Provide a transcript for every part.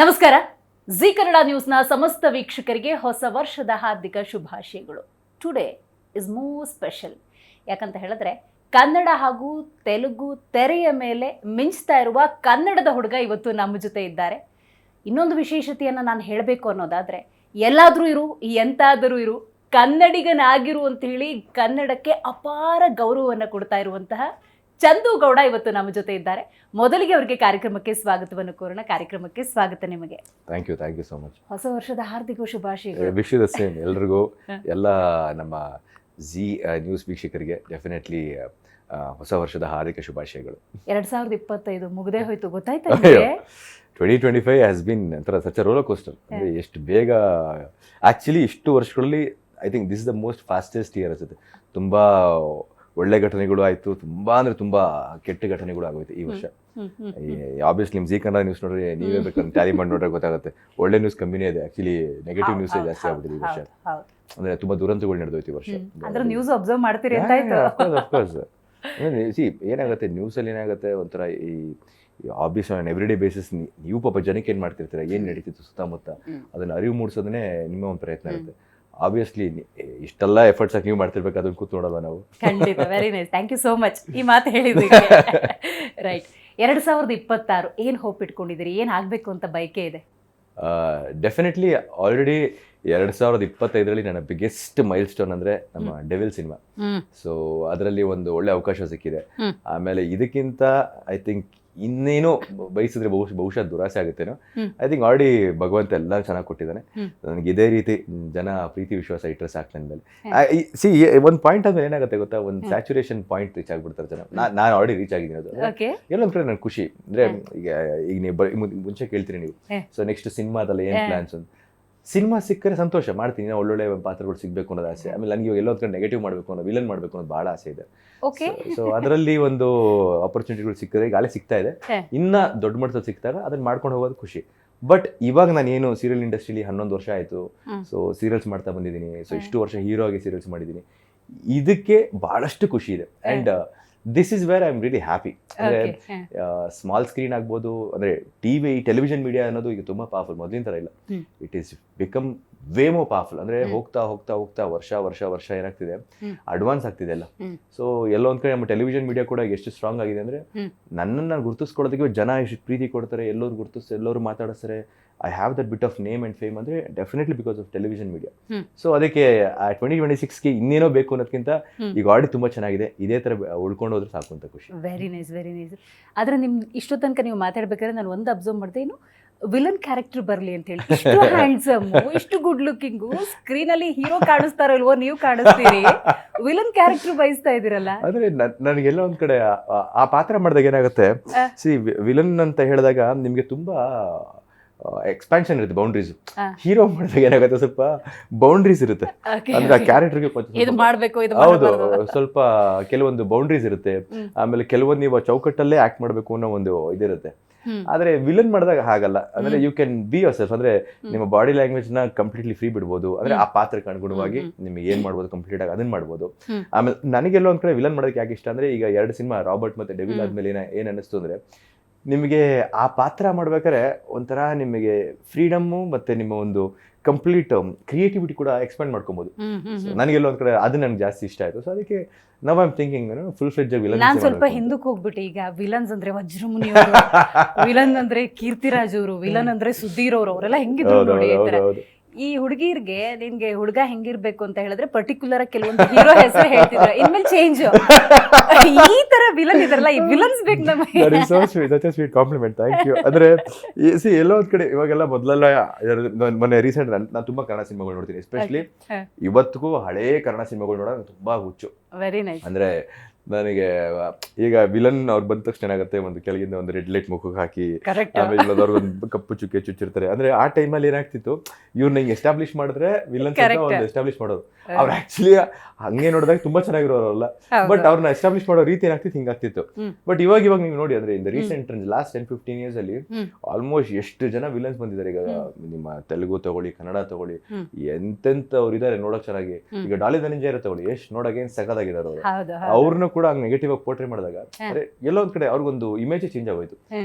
ನಮಸ್ಕಾರ. ಜಿ ಕನ್ನಡ ನ್ಯೂಸ್ನ ಸಮಸ್ತ ವೀಕ್ಷಕರಿಗೆ ಹೊಸ ವರ್ಷದ ಹಾರ್ದಿಕ ಶುಭಾಶಯಗಳು. Today is more special. ಯಾಕಂತ ಹೇಳಿದ್ರೆ ಕನ್ನಡ ಹಾಗೂ ತೆಲುಗು ತೆರೆಯ ಮೇಲೆ ಮಿಂಚ್ತಾ ಇರುವ ಕನ್ನಡದ ಹುಡುಗ ಇವತ್ತು ನಮ್ಮ ಜೊತೆ ಇದ್ದಾರೆ. ಇನ್ನೊಂದು ವಿಶೇಷತೆಯನ್ನು ನಾನು ಹೇಳಬೇಕು ಅನ್ನೋದಾದರೆ, ಎಲ್ಲಾದರೂ ಇರು ಎಂತಾದರೂ ಇರು ಕನ್ನಡಿಗನಾಗಿರು ಅಂತೇಳಿ ಕನ್ನಡಕ್ಕೆ ಅಪಾರ ಗೌರವವನ್ನು ಕೊಡ್ತಾ ಇರುವಂತಹ ಚಂದು ಗೌಡ ಇವತ್ತು ನಮ್ಮ ಜೊತೆ ಇದ್ದಾರೆ. ಮೊದಲಿಗೆ ಅವರಿಗೆ ಕಾರ್ಯಕ್ರಮಕ್ಕೆ ಸ್ವಾಗತವನ್ನು ಕೋರೋಣ. ಕಾರ್ಯಕ್ರಮಕ್ಕೆ ಸ್ವಾಗತ ನಿಮಗೆ. Thank you so much. ಹೊಸ ವರ್ಷದ ಹಾರ್ದಿಕ ಶುಭಾಶಯಗಳು. ವಿಶ್ ದ ಸೇಮ್ ಎಲ್ರಿಗೂ, ಎಲ್ಲ ನಮ್ಮ ಜಿ ನ್ಯೂಸ್ ವೀಕ್ಷಕರಿಗೆ ಡೆಫಿನೆಟ್ಲಿ ಹೊಸ ವರ್ಷದ ಹಾರ್ದಿಕ ಶುಭಾಶಯಗಳು. 2025 ಮುಗದೇ ಹೋಯ್ತು, ಗೊತ್ತಾಯ್ತಾ ನಿಮಗೆ? 2025 ಹ್ಯಾಸ್ ಬಿನ್ ಒಂಥರ ಸಚ್ ಅ ರೋಲರ್ ಕೋಸ್ಟರ್. ಅಂದರೆ ಎಷ್ಟು ಬೇಗ, ಆ್ಯಕ್ಚುಲಿ ಇಷ್ಟು ವರ್ಷಗಳಲ್ಲಿ I think this is the most fastest year ಅನ್ಸುತ್ತೆ. ತುಂಬ ಒಳ್ಳೆ ಘಟನೆಗಳು ಆಯಿತು, ತುಂಬ ಅಂದರೆ ತುಂಬ ಕೆಟ್ಟ ಘಟನೆಗಳು ಆಗೋಯ್ತು ಈ ವರ್ಷ. ಆಬ್ವಿಯಸ್ಲಿ ನಿಮ್ಮ ಜಿ ಕನ್ನಡ ನ್ಯೂಸ್ ನೋಡ್ರಿ, ನೀವೇ ಬೇಕಾದ್ರೆ ಟ್ಯಾಲಿ ಮಾಡಿ ನೋಡ್ರೆ ಗೊತ್ತಾಗುತ್ತೆ. ಒಳ್ಳೆ ನ್ಯೂಸ್ ಕಮ್ಮಿನೇ ಇದೆ, ಆ್ಯಕ್ಚುಲಿ ನೆಗೆಟಿವ್ ನ್ಯೂಸೇ ಜಾಸ್ತಿ ಆಗ್ಬಿಟ್ಟಿದೆ ಈ ವರ್ಷ. ಅಂದರೆ ತುಂಬ ದುರಂತಗಳು ನಡೆದೋಯ್ತು ಈ ವರ್ಷ. ಅಂದ್ರೆ ನ್ಯೂಸ್ ಅಬ್ಸರ್ವ್ ಮಾಡ್ತೀರಿ ಅಂತ ಆಯ್ತು. ಅಫ್ಕೋರ್ಸ್ ಸಿ ಏನಾಗುತ್ತೆ ನ್ಯೂಸಲ್ಲಿ, ಏನಾಗುತ್ತೆ ಒಂಥರ ಈ obvious on every day basis ನೀವು ಪಾಪ ಜನಕ್ಕೆ ಏನು ಮಾಡ್ತಿರ್ತೀರ, ಏನು ನಡೀತಿತ್ತು ಸುತ್ತಮುತ್ತ, ಅದನ್ನು ಅರಿವು ಮೂಡಿಸೋದನ್ನೇ ನಿಮ್ಮ ಒಂದು ಪ್ರಯತ್ನ ಇರುತ್ತೆ. ಆಬ್ವಿಯಸ್ಲಿ ಇಷ್ಟೆಲ್ಲ ಎಫರ್ಟ್ಸ್ ಆಗಿ ನೀವು ಮಾಡ್ತಿರ್ಬೇಕು, ಅದನ್ನು ಕೂತ್ ನೋಡೋಣ ನಾವು. ಖಂಡಿತ. Very nice, thank you so much ಈ ಮಾತು ಹೇಳಿದ್ದಕ್ಕೆ. ರೈಟ್, 2026 ಏನು ಹೋಪ್ ಇಟ್ಕೊಂಡಿದ್ದೀರಿ? ಏನು ಆಗಬೇಕು ಅಂತ ಬಯಕೆ ಇದೆ? ಡೆಫಿನೆಟ್ಲಿ ಆಲ್ರೆಡಿ 2025 ನನ್ನ ಬಿಗ್ಗೆಸ್ಟ್ ಮೈಲ್ ಸ್ಟೋನ್ ಅಂದರೆ ನಮ್ಮ ಡೆವಿಲ್ ಸಿನಿಮಾ. ಸೊ ಅದರಲ್ಲಿ ಒಂದು ಒಳ್ಳೆ ಅವಕಾಶ ಸಿಕ್ಕಿದೆ. ಆಮೇಲೆ ಇದಕ್ಕಿಂತ ಐ ಥಿಂಕ್ ಇನ್ನೇನು ಬಯಸಿದ್ರೆ ಬಹುಶಃ ದುರಾಸೆ ಆಗುತ್ತೇನೋ. ಐ ಥಿಂಕ್ ಆಲ್ರೆಡಿ ಭಗವಂತ ಎಲ್ಲ ಚೆನ್ನಾಗಿ ಕೊಟ್ಟಿದ್ದಾನೆ. ನನಗೆ ಇದೇ ರೀತಿ ಜನ ಪ್ರೀತಿ ವಿಶ್ವಾಸ ಇಟ್ಟರೆ ಸಾಕು ನನ್ನ ಮೇಲೆ. ಸಿ ಒಂದು ಪಾಯಿಂಟ್ ಆದ್ಮೇಲೆ ಏನಾಗುತ್ತೆ ಗೊತ್ತಾ, ಒಂದು ಸ್ಯಾಚುರೇಷನ್ ಪಾಯಿಂಟ್ ರೀಚ್ ಆಗ್ಬಿಡ್ತಾರೆ ಜನ. ನಾನು ಆಲ್ರೆಡಿ ರೀಚ್ ಆಗಿದ್ದೀನಿ. ಅದು ಎಲ್ಲೊಂದು ಕಡೆ ನನಗೆ ಖುಷಿ. ಅಂದರೆ ಈಗ ನೀವು ಮುಂಚೆ ಕೇಳ್ತೀರಿ ನೀವು, ಸೊ ನೆಕ್ಸ್ಟ್ ಸಿನಿಮಾದಲ್ಲ ಏನು ಪ್ಲಾನ್ಸ್ ಅಂತ. ಸಿನಿಮಾ ಸಿಕ್ಕರೆ ಸಂತೋಷ, ಮಾಡ್ತೀನಿ. ನಾವು ಒಳ್ಳೊಳ್ಳೆ ಪಾತ್ರಗಳು ಸಿಗಬೇಕು ಅನ್ನೋದು ಆಸೆ. ಆಮೇಲೆ ನನಗೆ ಎಲ್ಲೊಂದು ಕಡೆ ನೆಗೆಟಿವ್ ಮಾಡಬೇಕು ಅನ್ನೋ, ವಿಲನ್ ಮಾಡಬೇಕು ಅನ್ನೋದು ಭಾಳ ಆಸೆ ಇದೆ. ಸೊ ಅದರಲ್ಲಿ ಒಂದು ಆಪರ್ಚುನಿಟಿಗಳು ಸಿಕ್ಕಿದ್ರೆ, ಈಗಾಗಲೇ ಸಿಗ್ತಾ ಇದೆ, ಇನ್ನ ದೊಡ್ಡ ಮಟ್ಟದಲ್ಲಿ ಸಿಕ್ಕಿದಾಗ ಅದನ್ನ ಮಾಡ್ಕೊಂಡು ಹೋಗೋದು ಖುಷಿ. ಬಟ್ ಇವಾಗ ನಾನು ಏನು ಸೀರಿಯಲ್ ಇಂಡಸ್ಟ್ರಿಲಿ 11 ವರ್ಷ ಆಯಿತು. ಸೊ ಸೀರಿಯಲ್ಸ್ ಮಾಡ್ತಾ ಬಂದಿದ್ದೀನಿ. ಸೊ ಇಷ್ಟು ವರ್ಷ ಹೀರೋ ಆಗಿ ಸೀರಿಯಲ್ಸ್ ಮಾಡಿದ್ದೀನಿ. ಇದಕ್ಕೆ ಭಾಳಷ್ಟು ಖುಷಿ ಇದೆ. And this is where I am really happy. ಅಂದರೆ ಸ್ಮಾಲ್ ಸ್ಕ್ರೀನ್ ಆಗ್ಬೋದು, ಅಂದರೆ ಟೆಲಿವಿಷನ್ ಮೀಡಿಯಾ ಅನ್ನೋದು ಈಗ ತುಂಬ ಪವರ್ಫುಲ್, ಮೊದಲಿನ ಥರ ಇಲ್ಲ. ಇಟ್ ಈಸ್ ಬಿಕಮ್ ವೇ ಮೋ ಪವರ್ಫುಲ್. ಅಂದರೆ ಹೋಗ್ತಾ ಹೋಗ್ತಾ ಹೋಗ್ತಾ ವರ್ಷ ಏನಾಗ್ತಿದೆ, ಅಡ್ವಾನ್ಸ್ ಆಗ್ತಿದೆ ಎಲ್ಲ. ಸೊ ಎಲ್ಲೊಂದು ಕಡೆ ನಮ್ಮ ಟೆಲಿವಿಷನ್ ಮೀಡಿಯಾ ಕೂಡ ಎಷ್ಟು ಸ್ಟ್ರಾಂಗ್ ಆಗಿದೆ ಅಂದರೆ, ನನ್ನನ್ನು ಗುರುತಿಸ್ಕೊಳ್ಳೋದಕ್ಕೆ ಜನ ಎಷ್ಟು ಪ್ರೀತಿ ಕೊಡ್ತಾರೆ, ಎಲ್ಲರೂ ಎಲ್ಲರೂ ಮಾತಾಡಿಸ್ತಾರೆ. I have that bit of name and fame ಅಂದರೆ definitely because of television media. So ಅದಕ್ಕೆ 2026ಗೆ ಇನ್ನೇನೋ ಬೇಕು ಅನ್ನೋದಕ್ಕಿಂತ ಈಗ ಆಲ್ರೆಡಿ ತುಂಬ ಚೆನ್ನಾಗಿದೆ, ಇದೇ ಥರ ಉಳ್ಕೊಂಡು ಹೋದ್ರೆ ಸಾಕು ಅಂತ ಖುಷಿ. Very nice, very nice. ಆದರೆ ನಿಮ್ಮ ಇಷ್ಟು ತನಕ ನೀವು ಮಾತಾಡ್ಬೇಕಾದ್ರೆ ನಾನು ಒಂದು ಅಬ್ಸರ್ವ್ ಮಾಡಿದೆ, ಏನು ವಿಲನ್ ಕ್ಯಾರೆಕ್ಟರ್ ಬರಲಿ ಅಂತ ಹೇಳಿ. ಇಷ್ಟು ಹ್ಯಾಂಡ್ಸಮ್, ಇಷ್ಟು ಗುಡ್ ಲುಕಿಂಗು, ಸ್ಕ್ರೀನಲ್ಲಿ ಹೀರೋ ಕಾಣಿಸ್ತಾರೋ ಇಲ್ವೋ, ನೀವು ಕಾಣಿಸ್ತೀರಿ, ವಿಲನ್ ಕ್ಯಾರೆಕ್ಟರ್ ಬಯಸ್ತಾ ಇದ್ದೀರಲ್ಲ. ಅಂದರೆ ನನಗೆಲ್ಲ ಒಂದು ಕಡೆ ಆ ಪಾತ್ರ ಮಾಡಿದಾಗ ಏನಾಗುತ್ತೆ, ಸಿ ವಿಲನ್ ಅಂತ ಹೇಳಿದಾಗ ನಿಮಗೆ ತುಂಬ ಎಕ್ಸ್ಪ್ಯಾನ್ಷನ್ ಇರುತ್ತೆ, ಬೌಂಡ್ರೀಸ್. ಹೀರೋ ಮಾಡಿದಾಗ ಏನಾಗುತ್ತೆ, ಸ್ವಲ್ಪ ಬೌಂಡ್ರೀಸ್ ಇರುತ್ತೆ. ಅಂದ್ರೆ ಆ ಕ್ಯಾರೆಕ್ಟರ್ಗೆ ಹೌದು, ಸ್ವಲ್ಪ ಕೆಲವೊಂದು ಬೌಂಡ್ರೀಸ್ ಇರುತ್ತೆ. ಆಮೇಲೆ ಕೆಲವೊಂದು ನೀವು ಚೌಕಟ್ಟಲ್ಲೇ ಆಕ್ಟ್ ಮಾಡಬೇಕು ಅನ್ನೋ ಒಂದು ಇದಿರುತ್ತೆ. ಆದ್ರೆ ವಿಲನ್ ಮಾಡಿದಾಗ ಹಾಗಲ್ಲ. ಅಂದ್ರೆ you can be yourself. ಅಂದ್ರೆ ನಿಮ್ಮ ಬಾಡಿ ಲ್ಯಾಂಗ್ವೇಜ್ ನ ಕಂಪ್ಲೀಟ್ಲಿ ಫ್ರೀ ಬಿಡ್ಬೋದು. ಅಂದ್ರೆ ಆ ಪಾತ್ರಕ್ಕೆ ಅನುಗುಣವಾಗಿ ನಿಮ್ಗೆ ಏನ್ ಮಾಡ್ಬೋದು ಕಂಪ್ಲೀಟ್ ಆಗಿ ಅದನ್ನ ಮಾಡ್ಬೋದು. ಆಮೇಲೆ ನನಗೆಲ್ಲ ಒಂದ್ ಕಡೆ ವಿಲನ್ ಮಾಡೋದಕ್ಕೆ ಯಾಕೆ ಇಷ್ಟ ಅಂದ್ರೆ, ಈಗ 2 ಸಿನಿಮಾ ರಾಬರ್ಟ್ ಮತ್ತೆ ಡೆವಿಲ್ ಆದ್ಮೇಲೆ ಏನ್ ಅನ್ನಿಸ್ತು ಅಂದ್ರೆ, ನಿಮಗೆ ಆ ಪಾತ್ರ ಮಾಡ್ಬೇಕಾದ್ರೆ ಒಂಥರ ನಿಮಗೆ ಫ್ರೀಡಮ್ಮು ಮತ್ತೆ ನಿಮ್ಮ ಒಂದು ಕಂಪ್ಲೀಟ್ ಕ್ರಿಯೇಟಿವಿಟಿ ಕೂಡ ಎಕ್ಸ್ಪೆಂಡ್ ಮಾಡ್ಕೊಬೋದು. ನನಗೆಲ್ಲ ಒಂದ್ ಕಡೆ ಅದು ನನಗೆ ಜಾಸ್ತಿ ಇಷ್ಟ ಆಯ್ತು. ಸೊ ಅದಕ್ಕೆ ನವ್ I am thinking full fledge villain. ನಾನು ಸ್ವಲ್ಪ ಹಿಂದಕ್ಕೆ ಹೋಗ್ಬಿಟ್ಟೆ. ಈಗ ವಿಲನ್ಸ್ ಅಂದ್ರೆ ವಜ್ರಮುನಿ, ವಿಲನ್ ಅಂದ್ರೆ ಕೀರ್ತಿರಾಜ್ ಅವರು, ವಿಲನ್ ಅಂದ್ರೆ ಸುಧೀರ್ ಅವರು, ಅವರೆಲ್ಲ ಹೆಂಗಿದ್ರು ನೋಡಿ. ಈ ಹುಡುಗಿರ್ಗೆ ನಿನ್ಗೆ ಹುಡುಗ ಹೆಂಗಿರ್ಬೇಕು ಅಂತ ಹೇಳಿದ್ರೆ ಪರ್ಟಿಕ್ಯುಲರ್ ಕೆಲವೊಂದು ಹೀರೋ ಹೆಸರು ಹೇಳ್ತಿದ್ರು, ಇನ್ಮೇಲೆ ಚೇಂಜ್ ಈ ತರ ವಿಲನ್ ಇದಾರಲ್ಲ, ಈ ವಿಲನ್ಸ್ ಬೇಕು ನಮಗೆ. Sweet compliment, thank you. ಅಂದ್ರೆ ಎಲ್ಲೋ ಒಂದ್ ಕಡೆ ಇವಾಗೆಲ್ಲ ಮೊದಲೆಲ್ಲ ಮೊನ್ನೆ ರೀಸೆಂಟ್ ನಾನು ತುಂಬಾ ಕನ್ನಡ ಸಿನಿಮಾಗಳು ನೋಡ್ತೀನಿ. ಎಸ್ಪೆಷಲಿ ಇವತ್ತಿಗೂ ಹಳೇ ಕನ್ನಡ ಸಿನಿಮಾಗಳು ನೋಡೋದು ತುಂಬಾ ಹುಚ್ಚು. Very nice. ಅಂದ್ರೆ ನನಗೆ ಈಗ ವಿಲನ್ ಅವ್ರು ಬಂದ ತಕ್ಷಣ ಏನಾಗುತ್ತೆ, ಒಂದು ಕೆಳಗಿಂದ ಒಂದು ರೆಡ್ ಲೈಟ್ ಮುಖಕ್ಕೆ ಹಾಕಿ, ಆಮೇಲೆ ಒಂದು ಕಪ್ಪು ಚುಕ್ಕೆ ಚುಚ್ಚಿರ್ತಾರೆ. ಅಂದ್ರೆ ಆ ಟೈಮಲ್ಲಿ ಏನಾಗ್ತಿತ್ತು, ಇವ್ರನ್ನ ಹಿಂಗೆ ಎಸ್ಟಾಬ್ಲಿಷ್ ಮಾಡಿದ್ರೆ ವಿಲನ್ಸ್ ಒಂದು ಎಸ್ಟಾಬ್ಲಿಷ್ ಮಾಡೋರು. ಅವ್ರು ಆಕ್ಚುಲಿ ಹಂಗೆ ನೋಡಿದಾಗ ತುಂಬಾ ಚೆನ್ನಾಗಿರೋರಲ್ಲ, ಬಟ್ ಅವ್ರನ್ನ ಎಸ್ಟಾಬ್ಲಿಷ್ ಮಾಡೋ ರೀತಿ ಏನಾಗ್ತಿತ್ತು, ಹಿಂಗಾಗ್ತಿತ್ತು. ಬಟ್ ಇವಾಗ ನೀವು ನೋಡಿ, ಅಂದ್ರೆ ಇನ್ ರೀಸೆಂಟ್ ಲಾಸ್ಟ್ 10-15 years ಅಲ್ಲಿ ಆಲ್ಮೋಸ್ಟ್ ಎಷ್ಟು ಜನ ವಿಲನ್ಸ್ ಬಂದಿದ್ದಾರೆ. ಈಗ ನಿಮ್ಮ ತೆಲುಗು ತಗೊಳ್ಳಿ, ಕನ್ನಡ ತಗೊಳ್ಳಿ, ಎಂತೆಂತ ಅವ್ರು ಇದಾರೆ ನೋಡಕ್ ಚೆನ್ನಾಗಿ. ಈಗ ಡಾಲಿ ಧನಂಜಯ ತಗೊಳ್ಳಿ, ಎಷ್ಟು ನೋಡಕ್ ಏನ್ ಸಖತ್ತಾಗಿದ್ದಾರೆ ಅವರು. ಅವ್ರನ್ನ ಕೂಡ ನೆಗೆಟಿವ್ ಆಗಿ ಪೋರ್ಟ್ರೇ ಮಾಡಿದಾಗ ಎಲ್ಲೋ ಒಂದ್ ಕಡೆ ಅವ್ರಿಗೊಂದು ಇಮೇಜ್ ಚೇಂಜ್ ಆಗೋಯ್ತು.